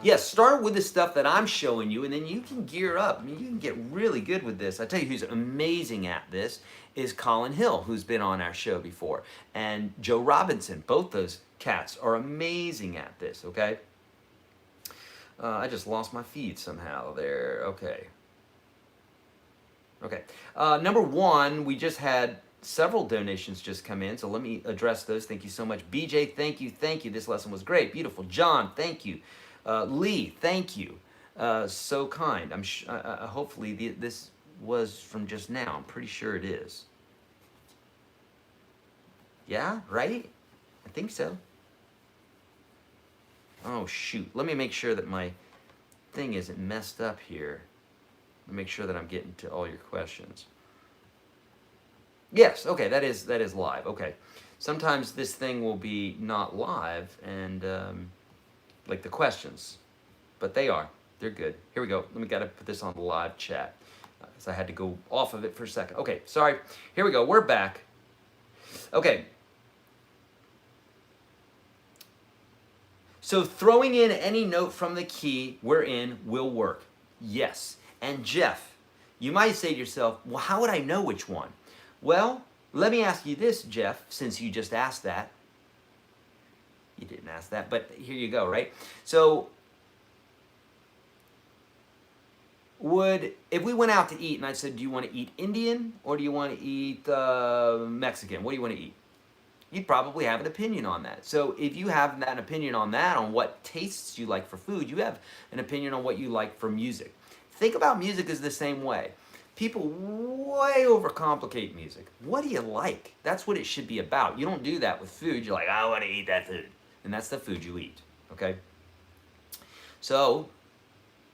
you yes, start with the stuff that I'm showing you, and then you can gear up. I mean, you can get really good with this. I tell you who's amazing at this is Colin Hill, who's been on our show before, and Joe Robinson. Both those cats are amazing at this, okay? I just lost my feed somehow there. Okay. Okay. Number one, we just had several donations just come in, so let me address those. Thank you so much. BJ, thank you, thank you. This lesson was great, beautiful. John, thank you. Lee, thank you. So kind. Hopefully this was from just now. I'm pretty sure it is. Yeah, right? I think so. Oh shoot. Let me make sure that my thing isn't messed up here. Let me make sure that I'm getting to all your questions. Yes, okay, that is live. Okay. Sometimes this thing will be not live and like the questions, but they are. They're good. Here we go. Let me gotta put this on the live chat because I had to go off of it for a second. Okay, sorry. Here we go. We're back. Okay. So throwing in any note from the key we're in will work. Yes. And Jeff, you might say to yourself, well, how would I know which one? Well, let me ask you this, Jeff, since you just asked that. You didn't ask that, but here you go, right? So, if we went out to eat and I said, do you want to eat Indian or do you want to eat Mexican? What do you want to eat? You'd probably have an opinion on that. So if you have an opinion on that, on what tastes you like for food, you have an opinion on what you like for music. Think about music as the same way. People way overcomplicate music. What do you like? That's what it should be about. You don't do that with food. You're like, I want to eat that food. And that's the food you eat, okay? So,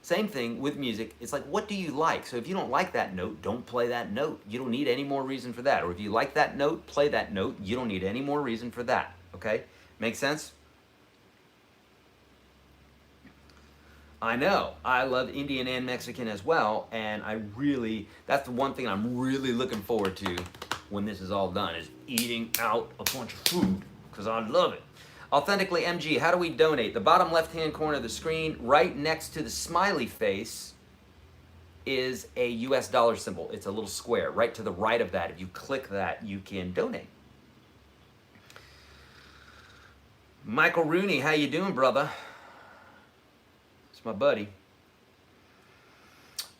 same thing with music. It's like, what do you like? So if you don't like that note, don't play that note. You don't need any more reason for that. Or if you like that note, play that note. You don't need any more reason for that, okay? Make sense? I know. I love Indian and Mexican as well, and that's the one thing I'm really looking forward to when this is all done, is eating out a bunch of food, because I love it. Authentically MG, how do we donate? The bottom left-hand corner of the screen, right next to the smiley face, is a US dollar symbol. It's a little square. Right to the right of that, if you click that, you can donate. Michael Rooney, how you doing, brother? It's my buddy.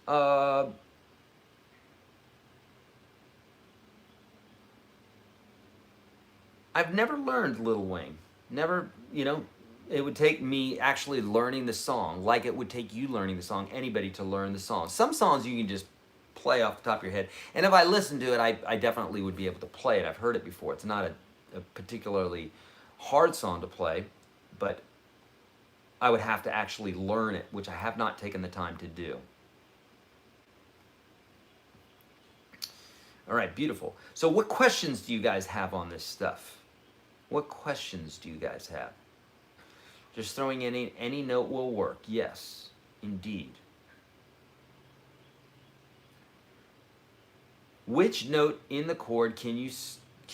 I've never learned Little Wing. Never, it would take me actually learning the song, like it would take you learning the song, anybody to learn the song. Some songs you can just play off the top of your head. And if I listened to it, I definitely would be able to play it. I've heard it before. It's not a particularly hard song to play, but I would have to actually learn it, which I have not taken the time to do. All right, beautiful. So what questions do you guys have on this stuff? What questions do you guys have? Just throwing in any note will work. Yes, indeed. Which note in the chord can you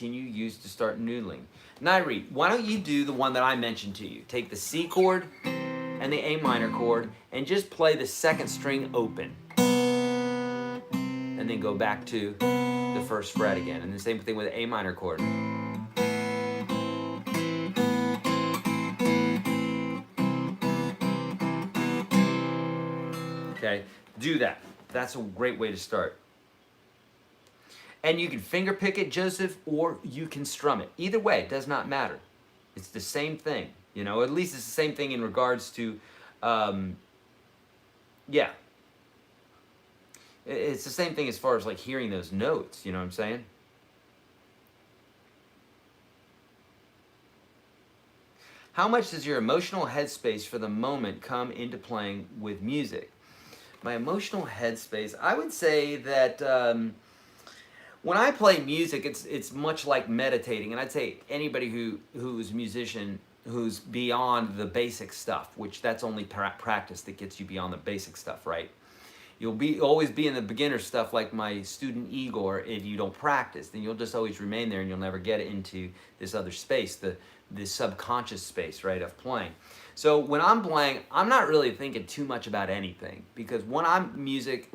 use to start noodling? Nairi, why don't you do the one that I mentioned to you? Take the C chord and the A minor chord and just play the second string open. And then go back to the first fret again. And the same thing with the A minor chord. Okay, do that. That's a great way to start. And you can finger pick it, Joseph, or you can strum it. Either way, it does not matter. It's the same thing. At least it's the same thing in regards to, yeah. It's the same thing as far as like hearing those notes, you know what I'm saying? How much does your emotional headspace for the moment come into playing with music? My emotional headspace, I would say that when I play music, it's much like meditating. And I'd say anybody who's a musician who's beyond the basic stuff, which that's only practice that gets you beyond the basic stuff, right? You'll always be in the beginner stuff like my student Igor. If you don't practice, then you'll just always remain there and you'll never get into this other space, the the subconscious space, right, of playing. So when I'm playing, I'm not really thinking too much about anything, because when I'm in music,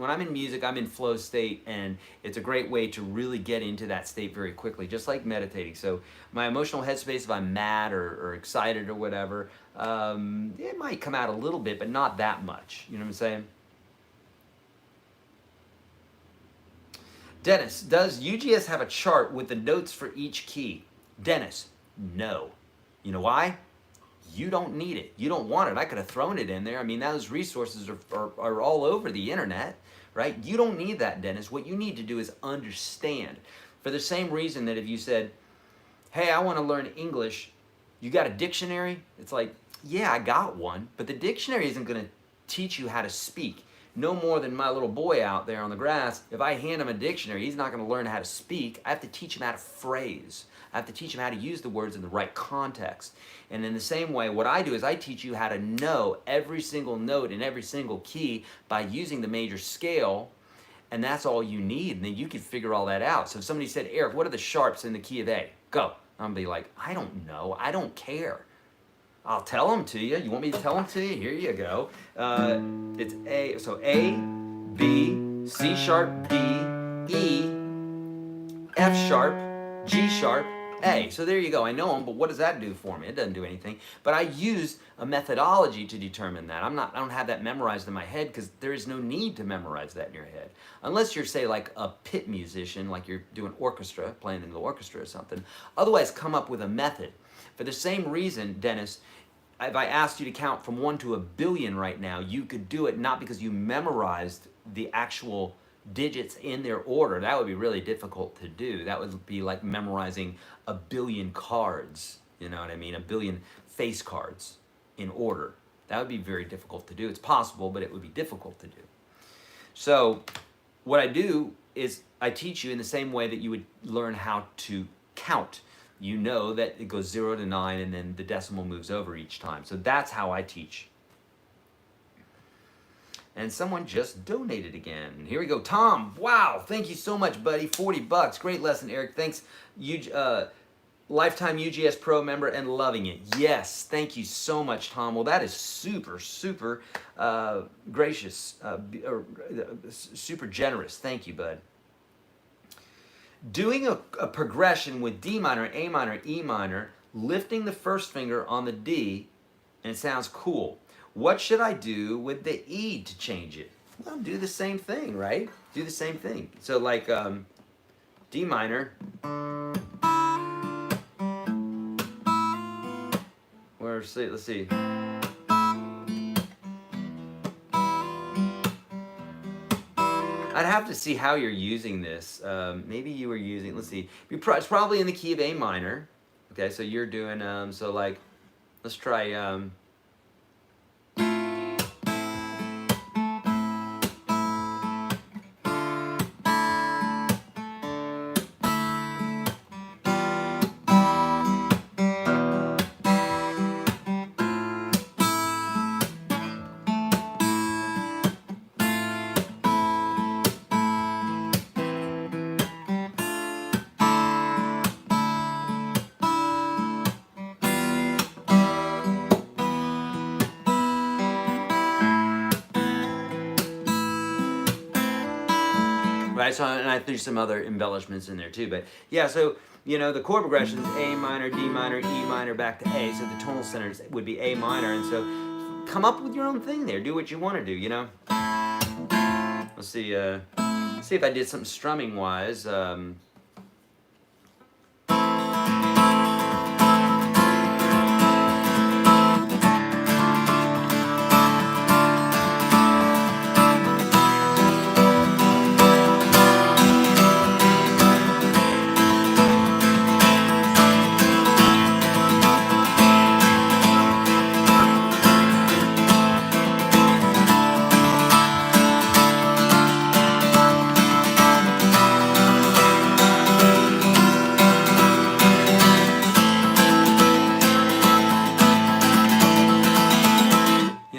I'm in flow state, and it's a great way to really get into that state very quickly, just like meditating. So my emotional headspace, if I'm mad or excited or whatever, it might come out a little bit, but not that much. You know what I'm saying? Dennis, does UGS have a chart with the notes for each key? Dennis, no. You know why? You don't need it. You don't want it. I could have thrown it in there. I mean, those resources are all over the internet, right? You don't need that, Dennis. What you need to do is understand. For the same reason that if you said, hey, I want to learn English, you got a dictionary? It's like, yeah, I got one, but the dictionary isn't going to teach you how to speak. No more than my little boy out there on the grass. If I hand him a dictionary, he's not going to learn how to speak. I have to teach him how to phrase. I have to teach him how to use the words in the right context. And in the same way, what I do is I teach you how to know every single note in every single key by using the major scale, and that's all you need. And then you can figure all that out. So if somebody said, Eric, what are the sharps in the key of A? Go. I'm going to be like, I don't know. I don't care. I'll tell them to you. You want me to tell them to you? Here you go. It's A, so A, B, C sharp, D, E, F sharp, G sharp, A. So there you go. I know them, but what does that do for me? It doesn't do anything. But I use a methodology to determine that. I don't have that memorized in my head, because there is no need to memorize that in your head. Unless you're, say, like a pit musician, like you're doing orchestra, playing in the orchestra or something. Otherwise, come up with a method. For the same reason, Dennis, if I asked you to count from 1 to 1 billion right now, you could do it not because you memorized the actual digits in their order. That would be really difficult to do. That would be like memorizing 1 billion cards, you know what I mean? 1 billion face cards in order. That would be very difficult to do. It's possible, but it would be difficult to do. So what I do is I teach you in the same way that you would learn how to count. You know that it goes 0 to 9, and then the decimal moves over each time. So that's how I teach. And someone just donated again. Here we go. Tom, wow, thank you so much, buddy. 40 bucks. Great lesson, Eric. Thanks. Lifetime UGS Pro member and loving it. Yes, thank you so much, Tom. Well, that is super, super gracious, super generous. Thank you, bud. Doing a progression with D minor, A minor, E minor, lifting the first finger on the D, and it sounds cool. What should I do with the E to change it? Well, do the same thing, right? Do the same thing. So like D minor, or let's see. I'd have to see how you're using this. Maybe you were using, let's see, it's probably in the key of A minor. Okay, so you're doing, so like, let's try, right, so, and I threw some other embellishments in there too, but yeah, so, you know, the chord progression is A minor, D minor, E minor, back to A, so the tonal centers would be A minor, and so come up with your own thing there, do what you want to do, you know? Let's see if I did something strumming-wise.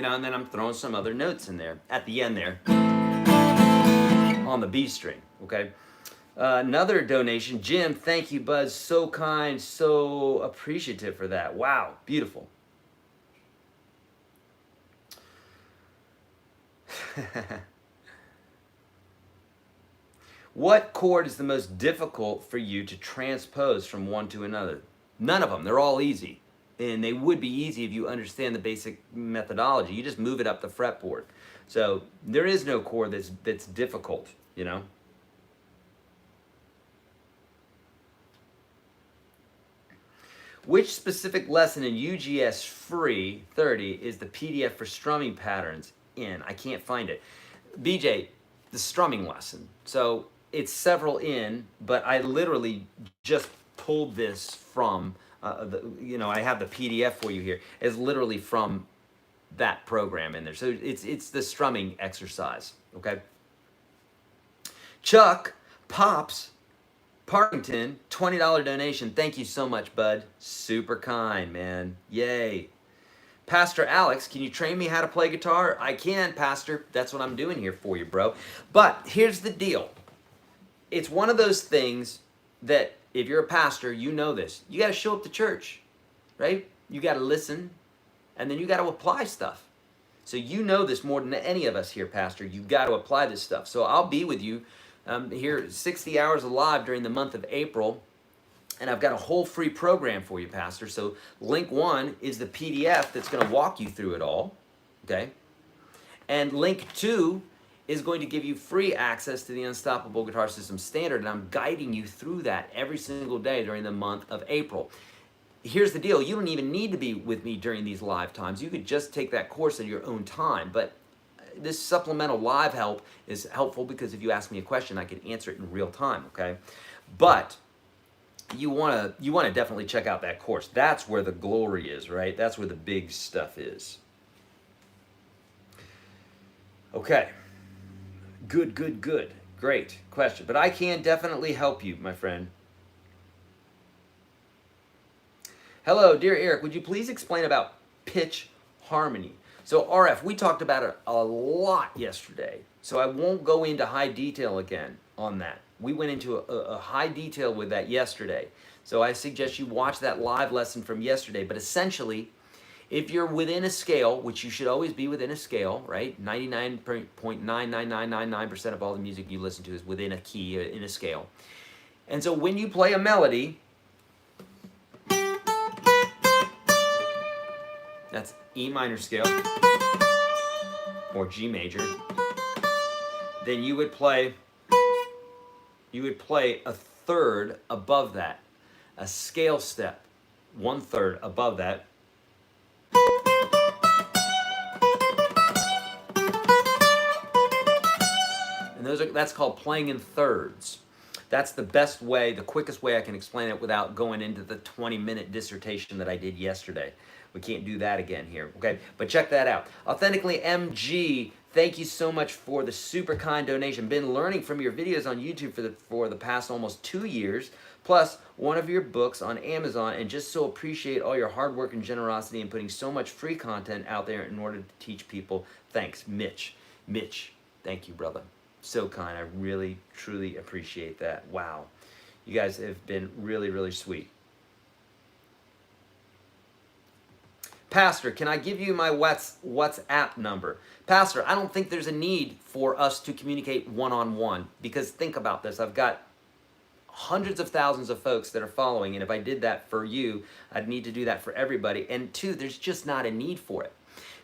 And then I'm throwing some other notes in there at the end there on the B string, okay? Another donation. Jim, thank you, bud. So kind, so appreciative for that. Wow, beautiful. What chord is the most difficult for you to transpose from one to another? None of them. They're all easy. And they would be easy if you understand the basic methodology. You just move it up the fretboard. So there is no chord that's difficult, you know. Which specific lesson in UGS Free 30 is the PDF for strumming patterns in? I can't find it. BJ, the strumming lesson. So it's several in, but I literally just pulled this from, I have the PDF for you here. It's literally from that program in there. So it's the strumming exercise, okay? Chuck Pops Parkington, $20 donation. Thank you so much, bud. Super kind, man. Yay. Pastor Alex, can you train me how to play guitar? I can, Pastor. That's what I'm doing here for you, bro. But here's the deal. It's one of those things that if you're a pastor, you know this. You got to show up to church, right? You got to listen, and then you got to apply stuff. So you know this more than any of us here, Pastor. You got to apply this stuff. So I'll be with you here 60 hours alive during the month of April, and I've got a whole free program for you, Pastor. So link 1 is the PDF that's going to walk you through it all, okay? And link 2 is going to give you free access to the Unstoppable Guitar System Standard, and I'm guiding you through that every single day during the month of April. Here's the deal. You don't even need to be with me during these live times. You could just take that course at your own time, but this supplemental live help is helpful because if you ask me a question, I can answer it in real time, okay? But you want to definitely check out that course. That's where the glory is, right? That's where the big stuff is. Okay. Good. Great question. But I can definitely help you, my friend. Hello, dear Eric. Would you please explain about pitch harmony? So RF, we talked about it a lot yesterday, so I won't go into high detail again on that. We went into a high detail with that yesterday, so I suggest you watch that live lesson from yesterday. But essentially, if you're within a scale, which you should always be within a scale, right? 99.99999% of all the music you listen to is within a key, in a scale. And so when you play a melody, that's E minor scale or G major, then you would play a third above that, a scale step, 1/3 above that. And that's called playing in thirds. That's the best way, the quickest way I can explain it without going into the 20-minute dissertation that I did yesterday. We can't do that again here, okay? But check that out. Authentically MG, thank you so much for the super kind donation. Been learning from your videos on YouTube for the past almost 2 years, plus one of your books on Amazon, and just so appreciate all your hard work and generosity and putting so much free content out there in order to teach people. Thanks, Mitch. Mitch, thank you, brother. So kind. I really, truly appreciate that. Wow. You guys have been really, really sweet. Pastor, can I give you my WhatsApp number? Pastor, I don't think there's a need for us to communicate one-on-one, because think about this. I've got hundreds of thousands of folks that are following, and if I did that for you, I'd need to do that for everybody. And two, there's just not a need for it.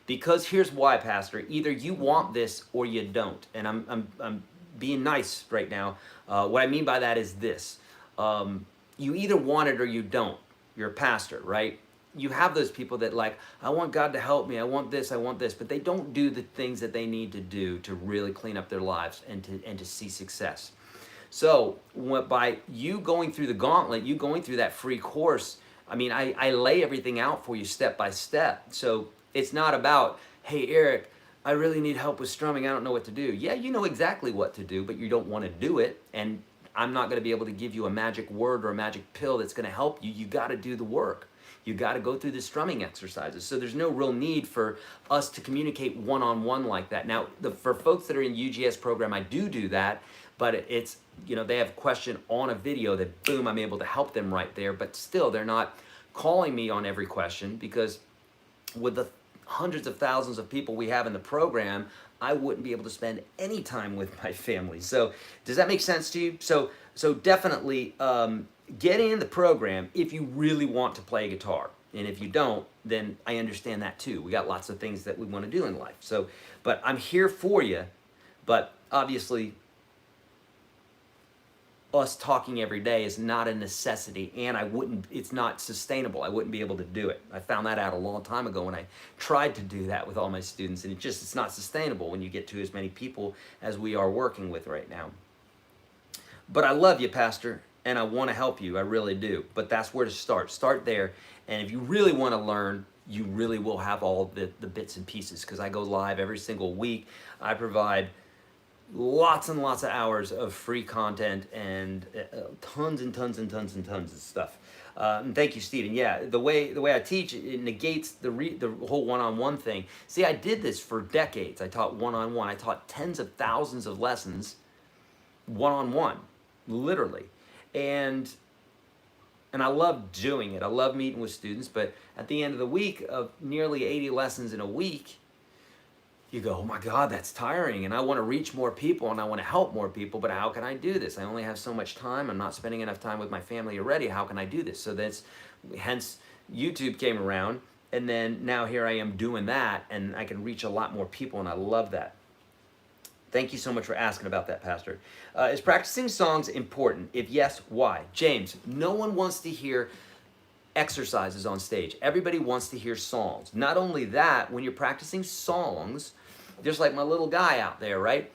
Because here's why, Pastor. Either you want this or you don't. And I'm being nice right now. What I mean by that is this. You either want it or you don't. You're a pastor, right? You have those people that like, I want God to help me, I want this, but they don't do the things that they need to do to really clean up their lives and to see success. So by you going through the gauntlet, you going through that free course, I mean, I lay everything out for you step by step. So it's not about, hey, Eric, I really need help with strumming, I don't know what to do. Yeah, you know exactly what to do, but you don't want to do it. And I'm not going to be able to give you a magic word or a magic pill that's going to help you. You got to do the work. You got to go through the strumming exercises. So there's no real need for us to communicate one-on-one like that. Now, for folks that are in UGS program, I do that, but it's, you know, they have a question on a video that, boom, I'm able to help them right there, but still they're not calling me on every question, because with the hundreds of thousands of people we have in the program, I wouldn't be able to spend any time with my family. So does that make sense to you? So definitely get in the program if you really want to play guitar. And if you don't, then I understand that too. We got lots of things that we want to do in life. So, but I'm here for you. But obviously, us talking every day is not a necessity, and it's not sustainable. I wouldn't be able to do it. I found that out a long time ago when I tried to do that with all my students, and it's not sustainable when you get to as many people as we are working with right now. But I love you, Pastor, and I want to help you. I really do. But that's where to start. Start there, and if you really want to learn, you really will have all the bits and pieces, because I go live every single week. I provide lots and lots of hours of free content and tons and tons and tons and tons of stuff. And thank you, Stephen. Yeah, the way I teach, it negates the whole one-on-one thing. See, I did this for decades. I taught one-on-one. I taught tens of thousands of lessons one-on-one, literally. And I love doing it. I love meeting with students, but at the end of the week, of nearly 80 lessons in a week, you go, oh my God, that's tiring, and I want to reach more people and I want to help more people, but how can I do this? I only have so much time. I'm not spending enough time with my family already. How can I do this? So hence YouTube came around, and then now here I am doing that, and I can reach a lot more people, and I love that. Thank you so much for asking about that, Pastor. Is practicing songs important? If yes, why? James, no one wants to hear exercises on stage. Everybody wants to hear songs. Not only that, when you're practicing songs, just like my little guy out there, right?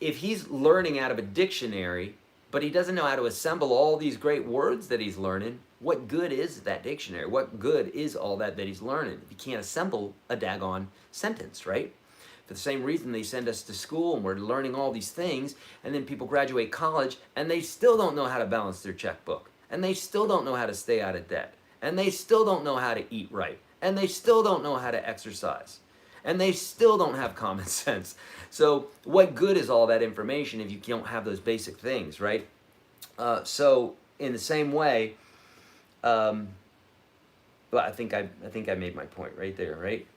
If he's learning out of a dictionary, but he doesn't know how to assemble all these great words that he's learning, what good is that dictionary? What good is all that he's learning if he can't assemble a daggone sentence, right? For the same reason they send us to school and we're learning all these things, and then people graduate college and they still don't know how to balance their checkbook, and they still don't know how to stay out of debt, and they still don't know how to eat right, and they still don't know how to exercise, and they still don't have common sense. So what good is all that information if you don't have those basic things, right? So in the same way, but I think I made my point right there, right?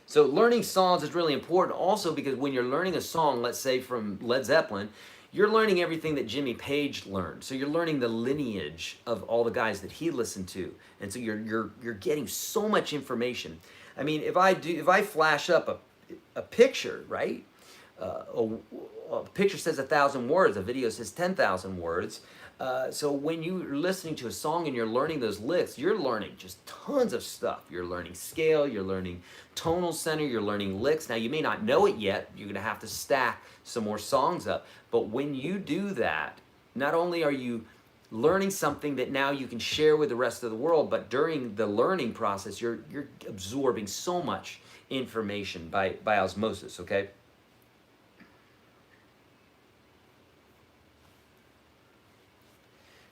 So learning songs is really important also, because when you're learning a song, let's say from Led Zeppelin, you're learning everything that Jimmy Page learned. So you're learning the lineage of all the guys that he listened to. And so you're getting so much information. I mean, if I flash up a picture, right? A picture says 1,000 words, a video says 10,000 words. So when you're listening to a song and you're learning those licks, you're learning just tons of stuff. You're learning scale, you're learning tonal center, you're learning licks. Now, you may not know it yet. You're going to have to stack some more songs up. But when you do that, not only are you learning something that now you can share with the rest of the world, but during the learning process, you're absorbing so much information by osmosis, okay?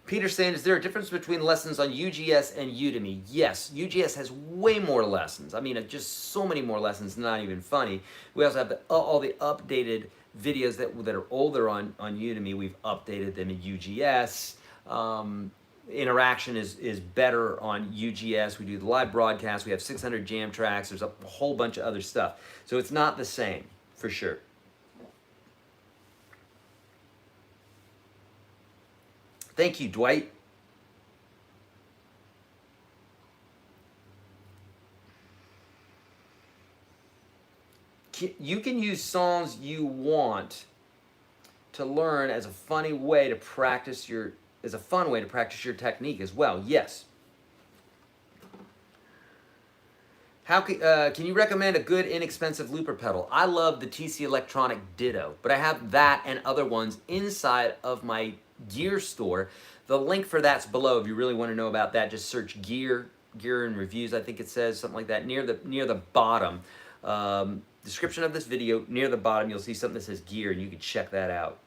Peter saying, is there a difference between lessons on UGS and Udemy? Yes, UGS has way more lessons. I mean, just so many more lessons, not even funny. We also have all the updated videos that are older on Udemy. We've updated them in UGS. Interaction is better on UGS. We do the live broadcast. We have 600 jam tracks. There's a whole bunch of other stuff. So it's not the same, for sure. Thank you, Dwight. You can use songs you want to learn as a fun way to practice your technique as well. Yes. How can you recommend a good inexpensive looper pedal? I love the TC Electronic Ditto, but I have that and other ones inside of my gear store. The link for that's below. If you really want to know about that, just search gear and reviews. I think it says something like that near the bottom. Description of this video, near the bottom, you'll see something that says gear, and you can check that out.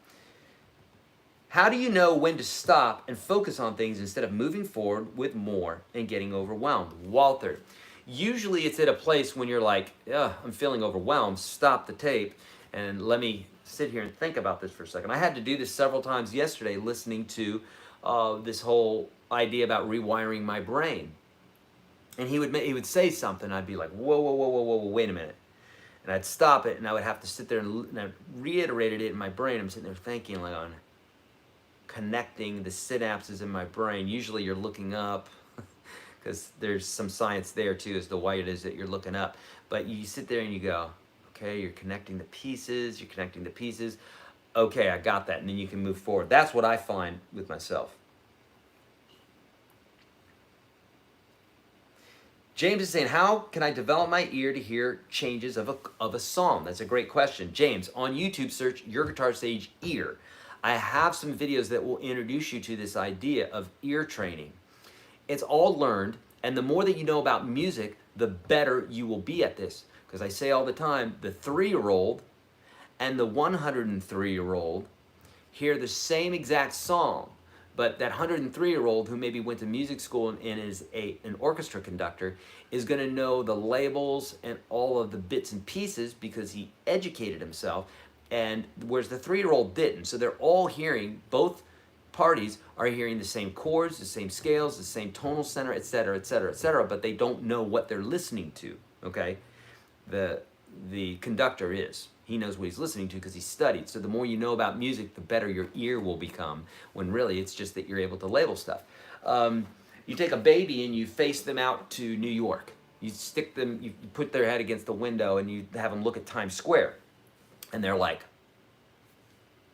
How do you know when to stop and focus on things instead of moving forward with more and getting overwhelmed? Walter, usually it's at a place when you're like, ugh, I'm feeling overwhelmed. Stop the tape and let me sit here and think about this for a second. I had to do this several times yesterday listening to this whole idea about rewiring my brain. And he would say something, I'd be like, whoa, whoa, whoa, whoa, whoa, whoa, wait a minute. And I'd stop it, and I would have to sit there and I reiterated it in my brain. I'm sitting there thinking, like, on connecting the synapses in my brain. Usually you're looking up, because there's some science there too as to why it is that you're looking up. But you sit there and you go, okay, you're connecting the pieces, Okay, I got that, and then you can move forward. That's what I find with myself. James is saying, how can I develop my ear to hear changes of a song? That's a great question. James, on YouTube, search YourGuitarSage ear. I have some videos that will introduce you to this idea of ear training. It's all learned, and the more that you know about music, the better you will be at this. Because I say all the time, the 3-year-old and the 103-year-old hear the same exact song, but that 103-year-old who maybe went to music school and is an orchestra conductor is going to know the labels and all of the bits and pieces because he educated himself, and whereas the 3-year-old didn't. So they're all hearing, both parties are hearing the same chords, the same scales, the same tonal center, etc., etc., etc., but they don't know what they're listening to, okay? The conductor is. He knows what he's listening to because he studied. So the more you know about music, the better your ear will become, when really it's just that you're able to label stuff. You take a baby and you face them out to New York. You stick them, you put their head against the window and you have them look at Times Square. And they're like,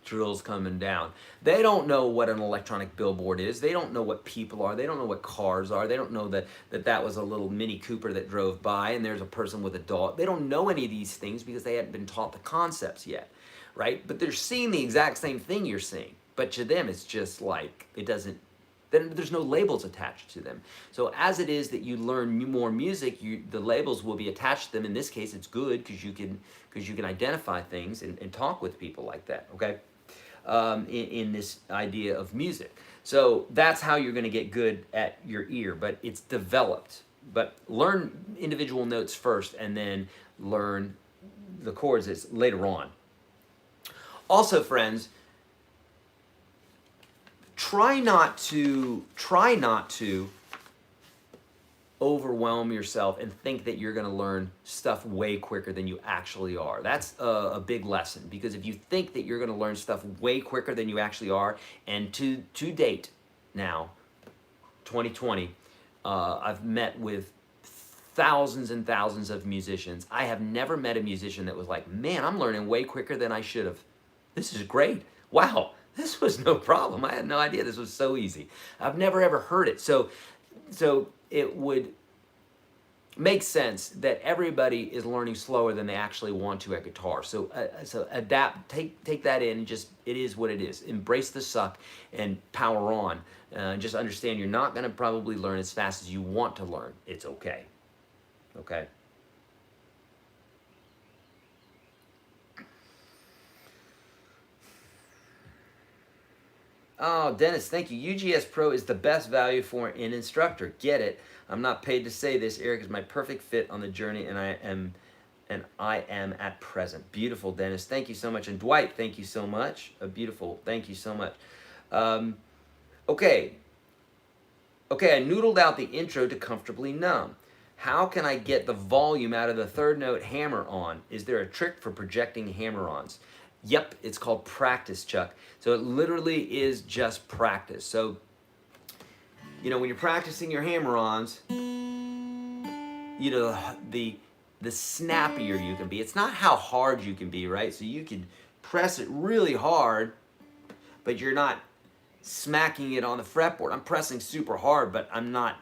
drills coming down. They don't know what an electronic billboard is. They don't know what people are. They don't know what cars are. They don't know that was a little Mini Cooper that drove by and there's a person with a dog. They don't know any of these things because they hadn't been taught the concepts yet, right? But they're seeing the exact same thing you're seeing. But to them, it's just like, then there's no labels attached to them. So as it is that you learn more music, the labels will be attached to them. In this case, it's good because you can identify things and talk with people like that, okay? In this idea of music. So that's how you're going to get good at your ear, but it's developed. But learn individual notes first and then learn the chords later on. Also, friends, try not to overwhelm yourself and think that you're going to learn stuff way quicker than you actually are. That's a big lesson, because if you think that you're going to learn stuff way quicker than you actually are, and to date now, 2020, I've met with thousands and thousands of musicians. I have never met a musician that was like, man, I'm learning way quicker than I should have. This is great. Wow, this was no problem. I had no idea this was so easy. I've never ever heard it. So it would make sense that everybody is learning slower than they actually want to at guitar. So adapt, take that in, and just, it is what it is. Embrace the suck and power on. Just understand you're not going to probably learn as fast as you want to learn. It's okay. Okay? Oh, Dennis, thank you. UGS Pro is the best value for an instructor. Get it. I'm not paid to say this. Eric is my perfect fit on the journey, and I am at present. Beautiful, Dennis. Thank you so much. And Dwight, thank you so much. Beautiful. Thank you so much. Okay, I noodled out the intro to Comfortably Numb. How can I get the volume out of the third note hammer-on? Is there a trick for projecting hammer-ons? Yep, it's called practice, Chuck. So it literally is just practice. So, you know, when you're practicing your hammer-ons, you know, the snappier you can be. It's not how hard you can be, right? So you can press it really hard, but you're not smacking it on the fretboard. I'm pressing super hard, but I'm not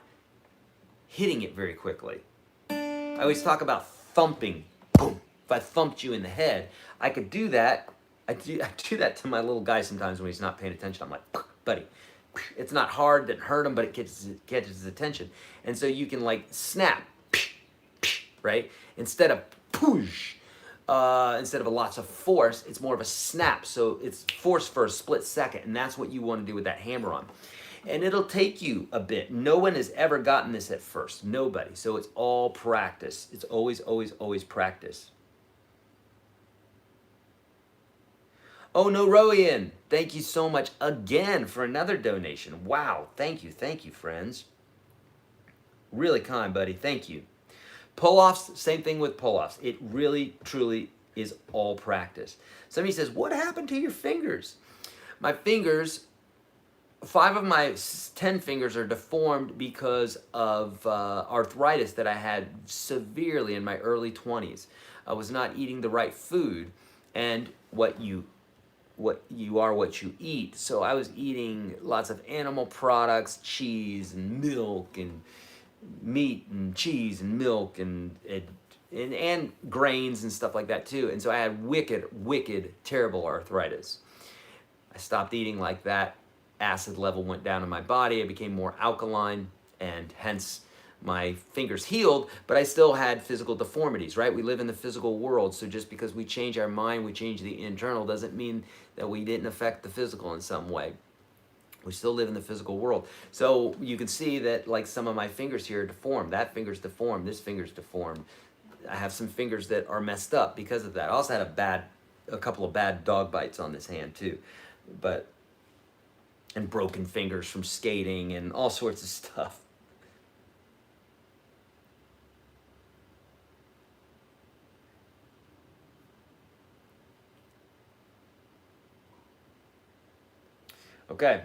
hitting it very quickly. I always talk about thumping. Boom. If I thumped you in the head, I could do that. I do that to my little guy sometimes when he's not paying attention. I'm like, buddy, it's not hard, didn't hurt him, but it catches his attention. And so you can like snap, right? Instead of push. instead of a lots of force, it's more of a snap. So it's force for a split second, and that's what you want to do with that hammer on. And it'll take you a bit. No one has ever gotten this at first. Nobody. So it's all practice. It's always, always, always practice. Oh, no, Rowan, thank you so much again for another donation. Wow, thank you, friends. Really kind, buddy, thank you. Pull-offs, same thing with pull-offs. It really, truly is all practice. Somebody says, what happened to your fingers? My fingers, 5 of my 10 fingers are deformed because of arthritis that I had severely in my early 20s. I was not eating the right food, and what you are what you eat. So I was eating lots of animal products, cheese and milk and meat and cheese and milk and grains and stuff like that too. And so I had wicked, terrible arthritis. I stopped eating like that. Acid level went down in my body. I became more alkaline, and hence my fingers healed, but I still had physical deformities, right? We live in the physical world, so just because we change our mind, we change the internal, doesn't mean that we didn't affect the physical in some way. We still live in the physical world. So you can see that, like, some of my fingers here are deformed. That finger's deformed, this finger's deformed. I have some fingers that are messed up because of that. I also had a couple of bad dog bites on this hand too, and broken fingers from skating and all sorts of stuff. Okay.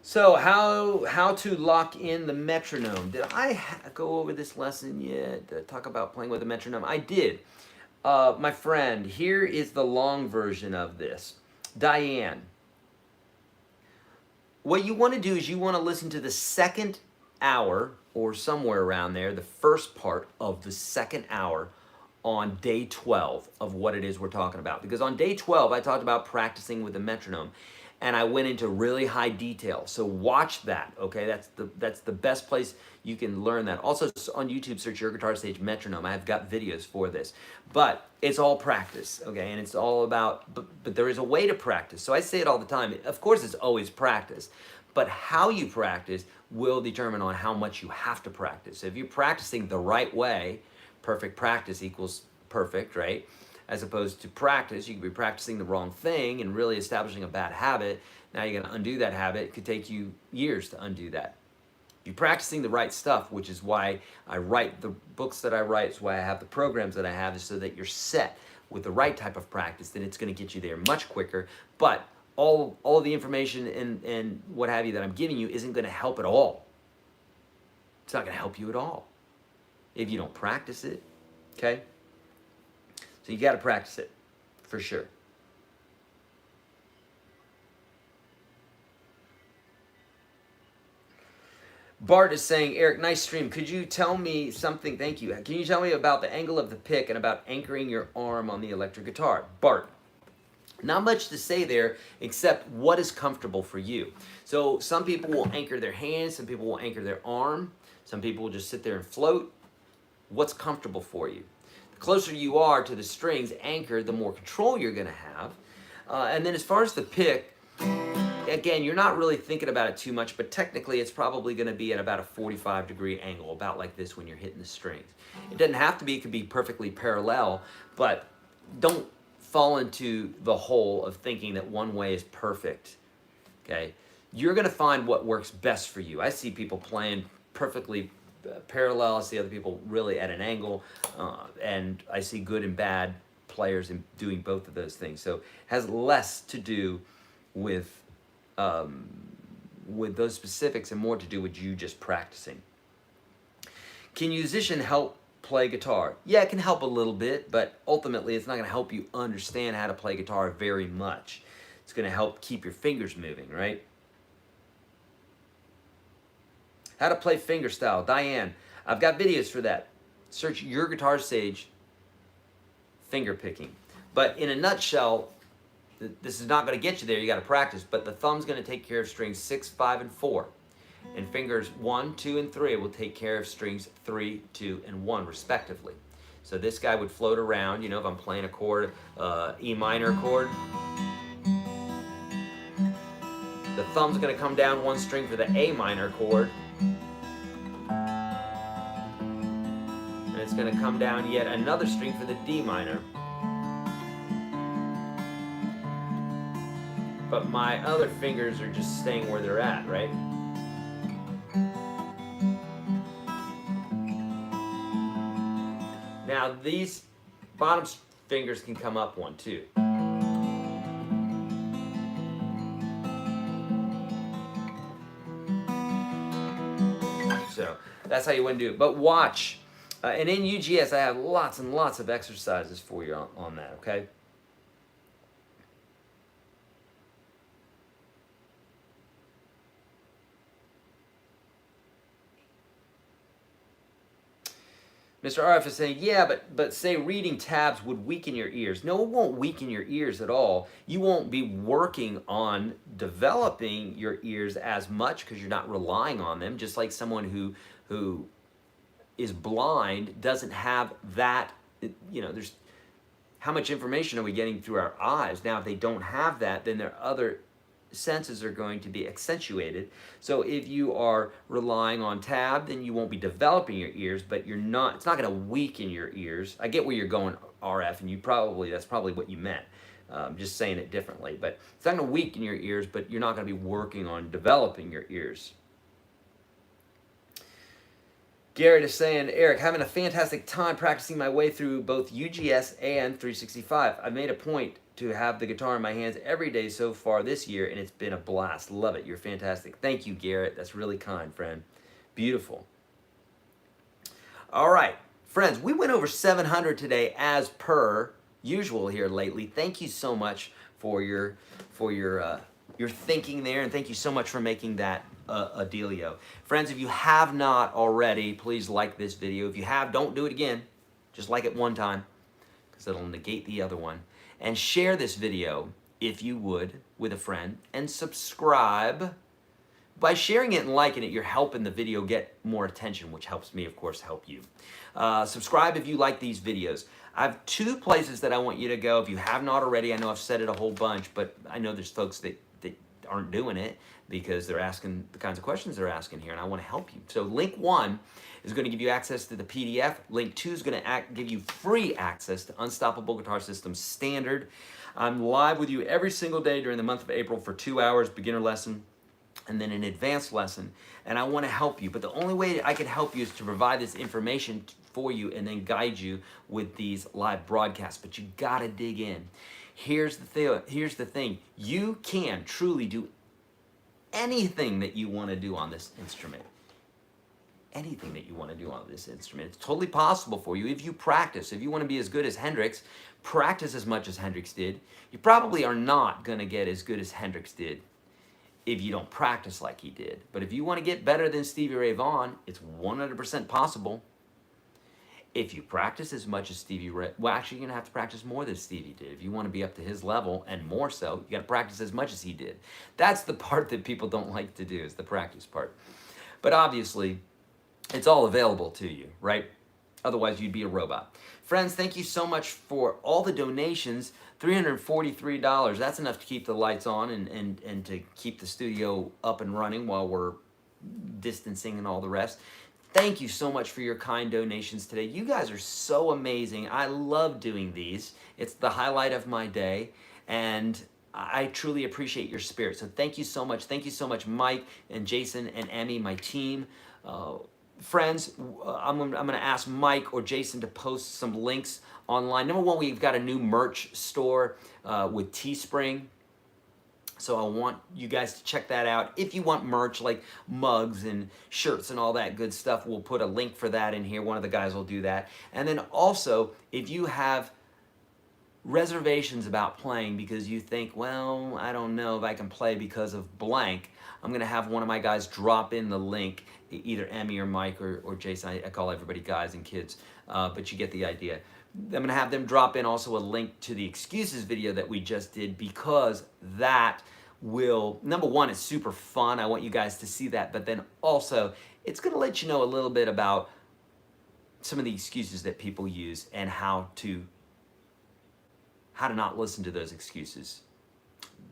So how to lock in the metronome. Did I go over this lesson yet? Talk about playing with a metronome? I did. My friend, here is the long version of this. Diane, what you want to do is you want to listen to the second hour or somewhere around there, the first part of the second hour on day 12 of what it is we're talking about. Because on day 12, I talked about practicing with the metronome, and I went into really high detail. So watch that, okay? That's the best place you can learn that. Also on YouTube, search YourGuitarSage metronome. I've got videos for this. But it's all practice, okay? And it's all about, but there is a way to practice. So I say it all the time. Of course, it's always practice. But how you practice will determine on how much you have to practice. So if you're practicing the right way, perfect practice equals perfect, right? As opposed to practice, you could be practicing the wrong thing and really establishing a bad habit. Now you're gonna undo that habit. It could take you years to undo that. You're practicing the right stuff, which is why I write the books that I write. It's why I have the programs that I have, is so that you're set with the right type of practice. Then it's gonna get you there much quicker. But all the information and what have you that I'm giving you isn't gonna help at all. It's not gonna help you at all if you don't practice it, okay? So you got to practice it, for sure. Bart is saying, Eric, nice stream. Could you tell me something? Thank you. Can you tell me about the angle of the pick and about anchoring your arm on the electric guitar? Bart, not much to say there except what is comfortable for you. So some people will anchor their hands, some people will anchor their arm, some people will just sit there and float. What's comfortable for you? The closer you are to the strings anchored, the more control you're going to have. And then as far as the pick, again, you're not really thinking about it too much, but technically it's probably going to be at about a 45-degree angle, about like this when you're hitting the strings. It doesn't have to be, it could be perfectly parallel, but don't fall into the hole of thinking that one way is perfect, okay? You're going to find what works best for you. I see people playing perfectly parallel. I see other people really at an angle, and I see good and bad players in doing both of those things. So it has less to do with those specifics and more to do with you just practicing. Can musician help play guitar? Yeah, it can help a little bit, but ultimately it's not going to help you understand how to play guitar very much. It's going to help keep your fingers moving, right? How to play fingerstyle. Diane, I've got videos for that. Search YourGuitarSage finger picking. But in a nutshell, this is not going to get you there. You got to practice. But the thumb's going to take care of strings 6, 5, and 4. And fingers 1, 2, and 3 will take care of strings 3, 2, and 1 respectively. So this guy would float around, you know, if I'm playing a chord, E minor chord, the thumb's gonna come down one string for the A minor chord, and it's gonna come down yet another string for the D minor. But my other fingers are just staying where they're at, right? Now these bottom fingers can come up one too. So that's how you want to do it. But watch, and in UGS I have lots and lots of exercises for you on that, okay? Mr. RF is saying, yeah, but say reading tabs would weaken your ears. No, it won't weaken your ears at all. You won't be working on developing your ears as much because you're not relying on them, just like someone who is blind doesn't have that, you know, there's, how much information are we getting through our eyes? Now, if they don't have that, then their other senses are going to be accentuated. So if you are relying on tab, then you won't be developing your ears, but you're not, it's not going to weaken your ears. I get where you're going, RF, and you probably, that's probably what you meant. Just saying it differently, but it's not going to weaken your ears, but you're not going to be working on developing your ears. Garrett is saying, Eric, having a fantastic time practicing my way through both UGS and 365. I've made a point to have the guitar in my hands every day so far this year, and it's been a blast. Love it. You're fantastic. Thank you, Garrett. That's really kind, friend. Beautiful. All right, friends, we went over 700 today as per usual here lately. Thank you so much for your thinking there, and thank you so much for making that a dealio. Friends, if you have not already, please like this video. If you have, don't do it again. Just like it one time, because it'll negate the other one. And share this video, if you would, with a friend. And subscribe. By sharing it and liking it, you're helping the video get more attention, which helps me, of course, help you. Subscribe if you like these videos. I have 2 places that I want you to go. If you have not already, I know I've said it a whole bunch, but I know there's folks that aren't doing it because they're asking the kinds of questions they're asking here, and I want to help you. So link 1 is going to give you access to the PDF. Link 2 is going to give you free access to Unstoppable Guitar System Standard. I'm live with you every single day during the month of April for 2 hours, beginner lesson, and then an advanced lesson, and I want to help you. But the only way I can help you is to provide this information for you and then guide you with these live broadcasts. But you got to dig in. Here's the thing. You can truly do anything that you want to do on this instrument. Anything that you want to do on this instrument. It's totally possible for you if you practice. If you want to be as good as Hendrix, practice as much as Hendrix did. You probably are not going to get as good as Hendrix did if you don't practice like he did. But if you want to get better than Stevie Ray Vaughan, it's 100% possible. If you practice as much as Stevie Ray, well, actually you're going to have to practice more than Stevie did. If you want to be up to his level and more so, you got to practice as much as he did. That's the part that people don't like to do, is the practice part. But obviously, it's all available to you, right? Otherwise, you'd be a robot. Friends, thank you so much for all the donations. $343, that's enough to keep the lights on and to keep the studio up and running while we're distancing and all the rest. Thank you so much for your kind donations today. You guys are so amazing. I love doing these. It's the highlight of my day, and I truly appreciate your spirit. So thank you so much. Thank you so much, Mike and Jason and Emmy, my team. Friends, I'm going to ask Mike or Jason to post some links online. Number 1, we've got a new merch store with Teespring. So I want you guys to check that out. If you want merch like mugs and shirts and all that good stuff, we'll put a link for that in here. One of the guys will do that. And then also, if you have reservations about playing because you think, well, I don't know if I can play because of blank, I'm going to have one of my guys drop in the link, either Emmy or Mike or Jason. I call everybody guys and kids, but you get the idea. I'm going to have them drop in also a link to the excuses video that we just did, because that will, number one, it's super fun. I want you guys to see that, but then also it's going to let you know a little bit about some of the excuses that people use and how to not listen to those excuses.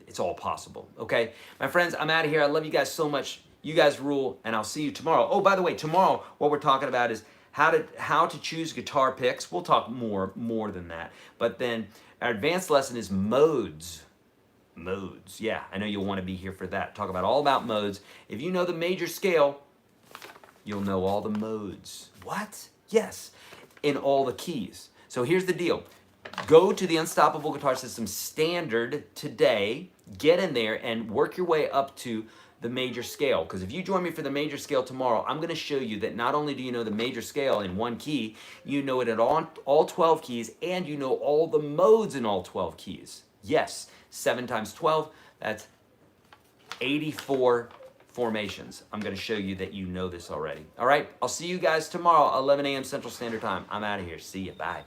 It's all possible, okay? My friends, I'm out of here. I love you guys so much. You guys rule, and I'll see you tomorrow. Oh, by the way, tomorrow what we're talking about is how to choose guitar picks. We'll talk more than that. But then our advanced lesson is modes. Modes, yeah, I know you'll want to be here for that. Talk about all about modes. If you know the major scale, you'll know all the modes. What? Yes, in all the keys. So here's the deal. Go to the Unstoppable Guitar System Standard today, get in there and work your way up to the major scale. Because if you join me for the major scale tomorrow, I'm going to show you that not only do you know the major scale in one key, you know it at all 12 keys, and you know all the modes in all 12 keys. Yes, 7 times 12, that's 84 formations. I'm going to show you that you know this already. All right, I'll see you guys tomorrow, 11 a.m. Central Standard Time. I'm out of here. See you. Bye.